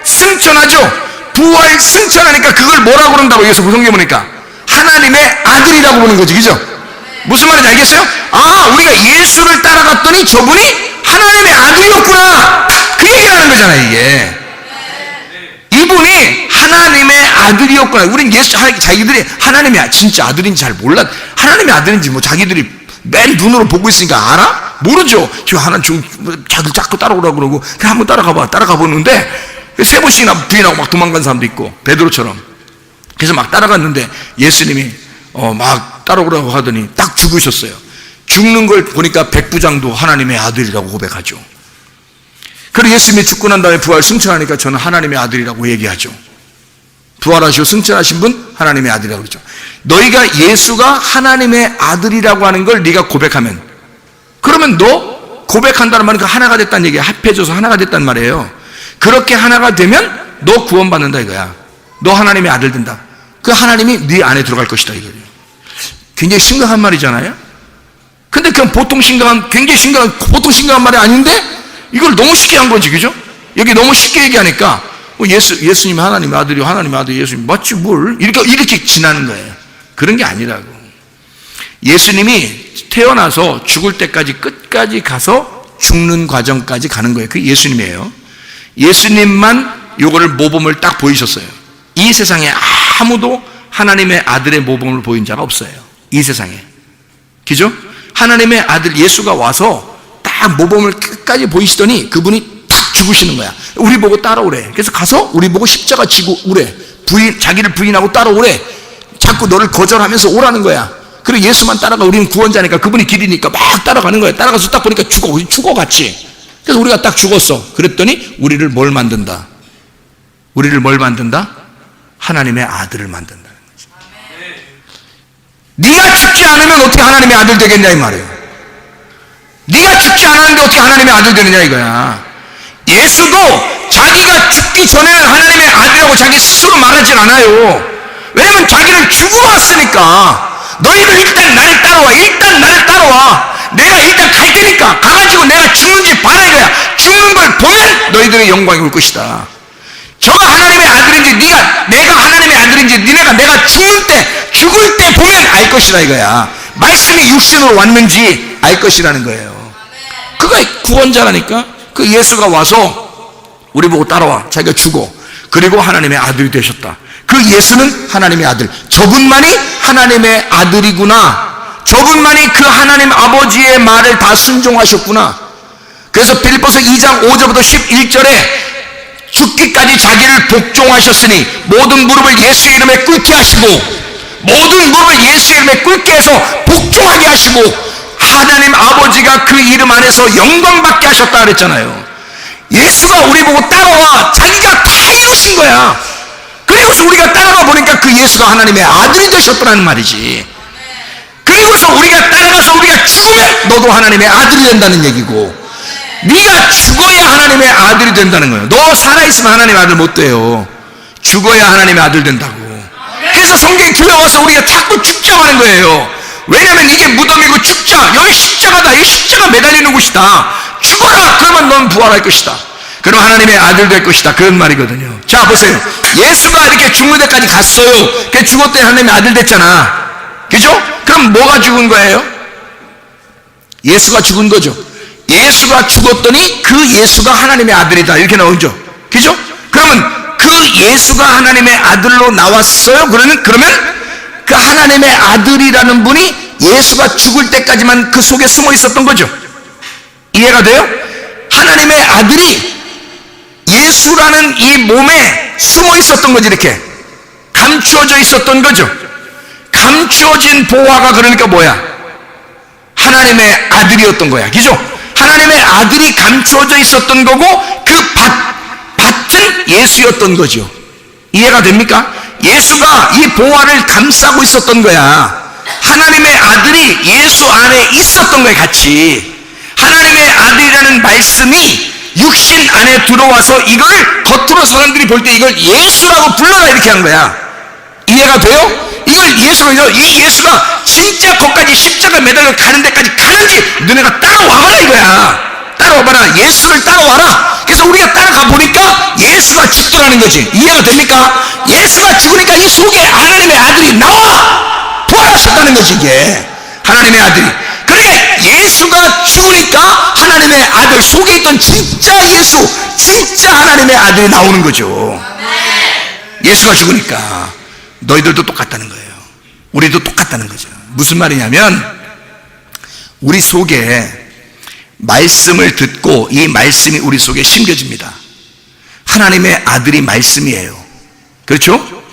승천하죠. 부활 승천하니까 그걸 뭐라고 그런다고 여기서 성경에 보니까 하나님의 아들이라고 보는 거지, 그죠? 무슨 말인지 알겠어요? 우리가 예수를 따라갔더니 저분이 하나님의 아들이었구나, 그 얘기를 하는 거잖아요. 이게 이분이 하나님의 아들이었구나. 우린 자기들이 하나님의 진짜 아들인지 잘 몰라. 하나님의 아들인지 뭐 자기들이 맨 눈으로 보고 있으니까 알아? 모르죠. 자기들 자꾸 따라오라고 그러고 그냥 한번 따라가 보는데 세 번씩이나 부인하고 막 도망간 사람도 있고, 베드로처럼. 그래서 막 따라갔는데 예수님이 막 따라오라고 하더니 딱 죽으셨어요. 죽는 걸 보니까 백부장도 하나님의 아들이라고 고백하죠. 그리고 예수님이 죽고 난 다음에 부활 승천하니까 저는 하나님의 아들이라고 얘기하죠. 부활하시고 승천하신 분 하나님의 아들이라고 그러죠. 너희가 예수가 하나님의 아들이라고 하는 걸 네가 고백하면, 그러면 너 고백한다는 말은 그 하나가 됐다는 얘기야. 합해져서 하나가 됐단 말이에요. 그렇게 하나가 되면 너 구원받는다 이거야. 너 하나님의 아들 된다. 그 하나님이 네 안에 들어갈 것이다 이거예요. 굉장히 심각한 말이잖아요. 근데 그건 굉장히 심각한 말이 아닌데 이걸 너무 쉽게 한 거지, 그죠? 여기 너무 쉽게 얘기하니까 예수님 하나님의 아들이요, 하나님의 아들 예수님 맞지 뭘 이렇게 지나는 거예요. 그런 게 아니라고. 예수님이 태어나서 죽을 때까지 끝까지 가서 죽는 과정까지 가는 거예요. 그게 예수님이에요. 예수님만 요거를 모범을 딱 보이셨어요. 이 세상에 아무도 하나님의 아들의 모범을 보인 자가 없어요. 이 세상에. 그죠? 하나님의 아들 예수가 와서 딱 모범을 끝까지 보이시더니 그분이 딱 죽으시는 거야. 우리 보고 따라오래. 그래서 가서 우리 보고 십자가 지고 오래. 자기를 부인하고 따라오래. 자꾸 너를 거절하면서 오라는 거야. 그리고 예수만 따라가. 우리는 구원자니까, 그분이 길이니까 막 따라가는 거야. 따라가서 딱 보니까 죽어갔지. 그래서 우리가 딱 죽었어. 그랬더니 우리를 뭘 만든다? 하나님의 아들을 만든다는 거지. 네가 죽지 않으면 어떻게 하나님의 아들 되겠냐 이 말이에요. 네가 죽지 않았는데 어떻게 하나님의 아들 되느냐 이거야. 예수도 자기가 죽기 전에는 하나님의 아들이라고 자기 스스로 말하진 않아요. 왜냐면 자기는 죽으러 왔으니까. 너희들 일단 나를 따라와. 내가 일단 갈 테니까 가가지고 내가 죽는지 봐라 이거야. 죽는 걸 보면 너희들의 영광이 올 것이다. 저가 하나님의 아들인지 내가 하나님의 아들인지 내가 죽을 때 보면 알 것이다 이거야. 말씀이 육신으로 왔는지 알 것이라는 거예요. 그가 구원자라니까. 그 예수가 와서 우리 보고 따라와. 자기가 죽어. 그리고 하나님의 아들이 되셨다. 그 예수는 하나님의 아들. 저분만이 하나님의 아들이구나. 저분만이 그 하나님 아버지의 말을 다 순종하셨구나. 그래서 빌립보서 2장 5절부터 11절에 죽기까지 자기를 복종하셨으니 모든 무릎을 예수의 이름에 꿇게 하시고, 모든 무릎을 예수의 이름에 꿇게 해서 복종하게 하시고, 하나님 아버지가 그 이름 안에서 영광받게 하셨다 그랬잖아요. 예수가 우리 보고 따라와. 자기가 다 이루신 거야. 그리고서 우리가 따라가 보니까 그 예수가 하나님의 아들이 되셨더라는 말이지. 그리고서 우리가 따라가서 우리가 죽으면 너도 하나님의 아들이 된다는 얘기고, 네가 죽어야 하나님의 아들이 된다는 거예요. 너 살아있으면 하나님의 아들 못 돼요. 죽어야 하나님의 아들 된다고. 그래서 성경에 교회 와서 우리가 자꾸 죽자고 하는 거예요. 왜냐면 이게 무덤이고 죽자, 여기 십자가다. 이 십자가 매달리는 곳이다. 죽어라. 그러면 넌 부활할 것이다. 그럼 하나님의 아들 될 것이다. 그런 말이거든요. 자 보세요. 예수가 이렇게 죽는 데까지 갔어요. 그 죽었더니 하나님의 아들 됐잖아. 그죠? 그럼 뭐가 죽은 거예요? 예수가 죽은 거죠. 예수가 죽었더니 그 예수가 하나님의 아들이다. 이렇게 나오죠. 그죠? 그러면 그 예수가 하나님의 아들로 나왔어요. 그러면 그 하나님의 아들이라는 분이 예수가 죽을 때까지만 그 속에 숨어 있었던 거죠. 이해가 돼요? 하나님의 아들이 예수라는 이 몸에 숨어 있었던 거지. 이렇게 감추어져 있었던 거죠. 감추어진 보화가 그러니까 뭐야? 하나님의 아들이었던 거야. 그죠? 하나님의 아들이 감추어져 있었던 거고 그 밭은 예수였던 거죠. 이해가 됩니까? 예수가 이 보화를 감싸고 있었던 거야. 하나님의 아들이 예수 안에 있었던 거야. 같이 하나님의 아들이라는 말씀이 육신 안에 들어와서 이걸 겉으로 사람들이 볼 때 이걸 예수라고 불러라 이렇게 한 거야. 이해가 돼요? 이걸 예수가, 이 예수가 진짜 거기까지 십자가 매달려 가는 데까지 가는지 너네가 따라와봐라 이거야. 따라와봐라. 예수를 따라와라. 그래서 우리가 따라가 보니까 예수가 죽더라는 거지. 이해가 됩니까? 예수가 죽으니까 이 속에 하나님의 아들이 나와 부활하셨다는 거지. 이게 하나님의 아들이. 그러니까 예수가 죽으니까 하나님의 아들 속에 있던 진짜 예수, 진짜 하나님의 아들이 나오는 거죠. 예수가 죽으니까 너희들도 똑같다는 거예요. 우리도 똑같다는 거죠. 무슨 말이냐면 우리 속에 말씀을 듣고 이 말씀이 우리 속에 심겨집니다. 하나님의 아들이 말씀이에요. 그렇죠?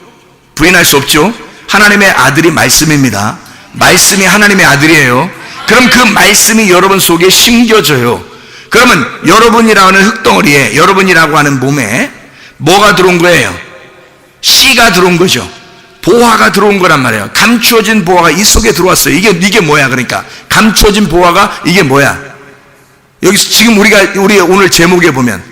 부인할 수 없죠? 하나님의 아들이 말씀입니다. 말씀이 하나님의 아들이에요. 그럼 그 말씀이 여러분 속에 심겨져요. 그러면 여러분이라는 흙덩어리에, 여러분이라고 하는 몸에 뭐가 들어온 거예요? 씨가 들어온 거죠. 보화가 들어온 거란 말이에요. 감추어진 보화가 이 속에 들어왔어요. 이게 뭐야? 그러니까 감추어진 보화가 이게 뭐야? 여기서 지금 우리 오늘 제목에 보면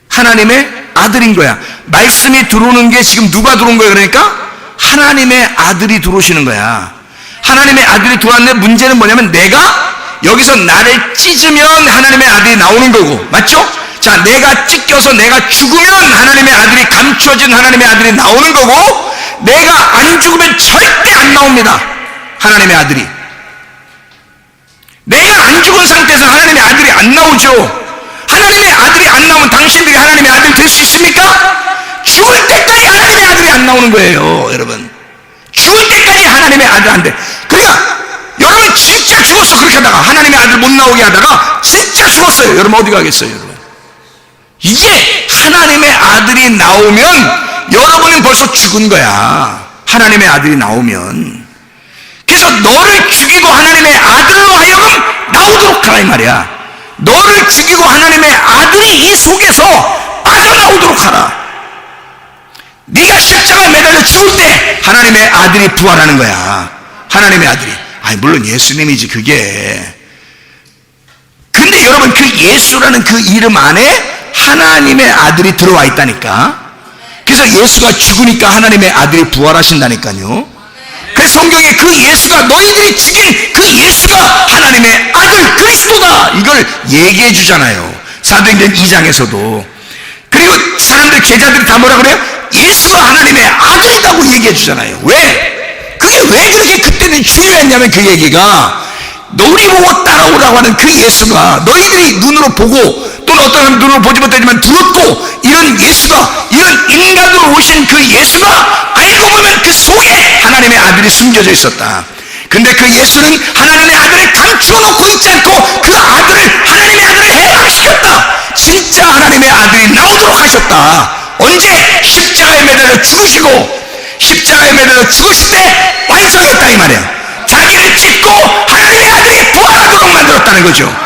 하나님의 아들인 거야. 말씀이 들어오는 게 지금 누가 들어온 거예요? 그러니까 하나님의 아들이 들어오시는 거야. 하나님의 아들이 들어왔는데 문제는 뭐냐면 내가 여기서 나를 찢으면 하나님의 아들이 나오는 거고, 맞죠? 자, 내가 찢겨서 내가 죽으면 하나님의 아들이, 감추어진 하나님의 아들이 나오는 거고, 내가 안 죽으면 절대 안 나옵니다. 하나님의 아들이. 내가 안 죽은 상태에서 하나님의 아들이 안 나오죠. 하나님의 아들이 안 나오면 당신들이 하나님의 아들 될 수 있습니까? 죽을 때까지 하나님의 아들이 안 나오는 거예요, 여러분. 죽을 때까지 하나님의 아들 안 돼. 그러니까 여러분 진짜 죽었어. 그렇게 하다가 하나님의 아들 못 나오게 하다가 진짜 죽었어요. 여러분 어디 가겠어요, 여러분? 이제 하나님의 아들이 나오면 여러분은 벌써 죽은 거야. 하나님의 아들이 나오면. 그래서 너를 죽이고 하나님의 아들로 하여금 나오도록 하라 이 말이야. 너를 죽이고 하나님의 아들이 이 속에서 빠져나오도록 하라. 네가 십자가에 매달려 죽을 때 하나님의 아들이 부활하는 거야. 하나님의 아들이. 아니 물론 예수님이지 그게. 근데 여러분 그 예수라는 그 이름 안에 하나님의 아들이 들어와 있다니까. 그래서 예수가 죽으니까 하나님의 아들이 부활하신다니까요. 그래서 성경에 그 예수가, 너희들이 죽인 그 예수가 하나님의 아들 그리스도다, 이걸 얘기해 주잖아요. 사도행전 2장에서도. 그리고 사람들, 제자들이 다 뭐라 그래요? 예수가 하나님의 아들이라고 얘기해 주잖아요. 왜? 그게 왜 그렇게 그때는 중요했냐면 그 얘기가 너희 보고 따라오라고 하는 그 예수가, 너희들이 눈으로 보고 또는 어떤 사람 눈으로 보지 못하지만 들었고, 이런 예수가, 이런 인간으로 오신 그 예수가 알고 보면 그 속에 하나님의 아들이 숨겨져 있었다. 근데 그 예수는 하나님의 아들을 감추어놓고 있지 않고 그 아들을, 하나님의 아들을 해방시켰다. 진짜 하나님의 아들이 나오도록 하셨다. 언제? 십자가에 매달려 죽으시고, 십자가에 매달려 죽으실 때 완성했다 이 말이야. 자기를 찢고 하나님의 아들이 부활하도록 만들었다는 거죠.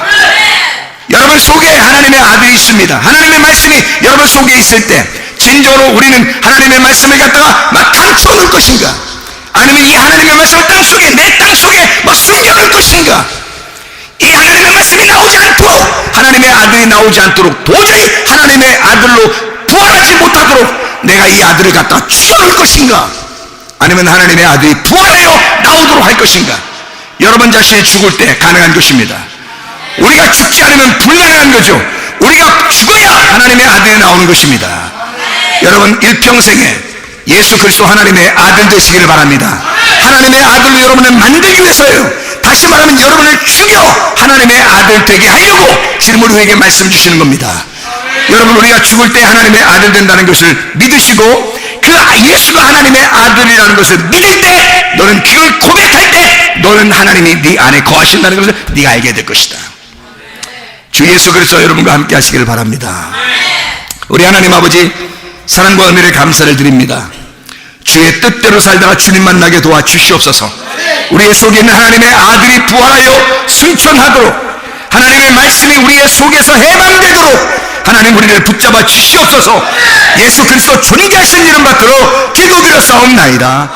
여러분 속에 하나님의 아들이 있습니다. 하나님의 말씀이 여러분 속에 있을 때 진정으로 우리는 하나님의 말씀을 갖다가 막 감춰 놓을 것인가, 아니면 이 하나님의 말씀을 땅속에, 내 땅속에 막 숨겨 놓을 것인가. 이 하나님의 말씀이 나오지 않도록, 하나님의 아들이 나오지 않도록, 도저히 하나님의 아들로 부활하지 못하도록 내가 이 아들을 갖다가 죽여 놓을 것인가, 아니면 하나님의 아들이 부활하여 나오도록 할 것인가. 여러분 자신이 죽을 때 가능한 것입니다. 우리가 죽지 않으면 불가능한 거죠. 우리가 죽어야 하나님의 아들이 나오는 것입니다. 여러분 일평생에 예수 그리스도 하나님의 아들 되시기를 바랍니다. 하나님의 아들로 여러분을 만들기 위해서요. 다시 말하면 여러분을 죽여 하나님의 아들 되게 하려고 지금 우리에게 말씀 주시는 겁니다. 여러분 우리가 죽을 때 하나님의 아들 된다는 것을 믿으시고, 그 예수가 하나님의 아들이라는 것을 믿을 때, 너는 그걸 고백할 때 너는 하나님이 네 안에 거하신다는 것을 네가 알게 될 것이다. 주 예수 그리스도 여러분과 함께 하시기를 바랍니다. 우리 하나님 아버지, 사랑과 은혜를 감사를 드립니다. 주의 뜻대로 살다가 주님 만나게 도와주시옵소서. 우리의 속에 있는 하나님의 아들이 부활하여 승천하도록, 하나님의 말씀이 우리의 속에서 해방되도록 하나님 우리를 붙잡아 주시옵소서. 예수 그리스도 존귀하신 이름 받들어 기도드렸사옵나이다.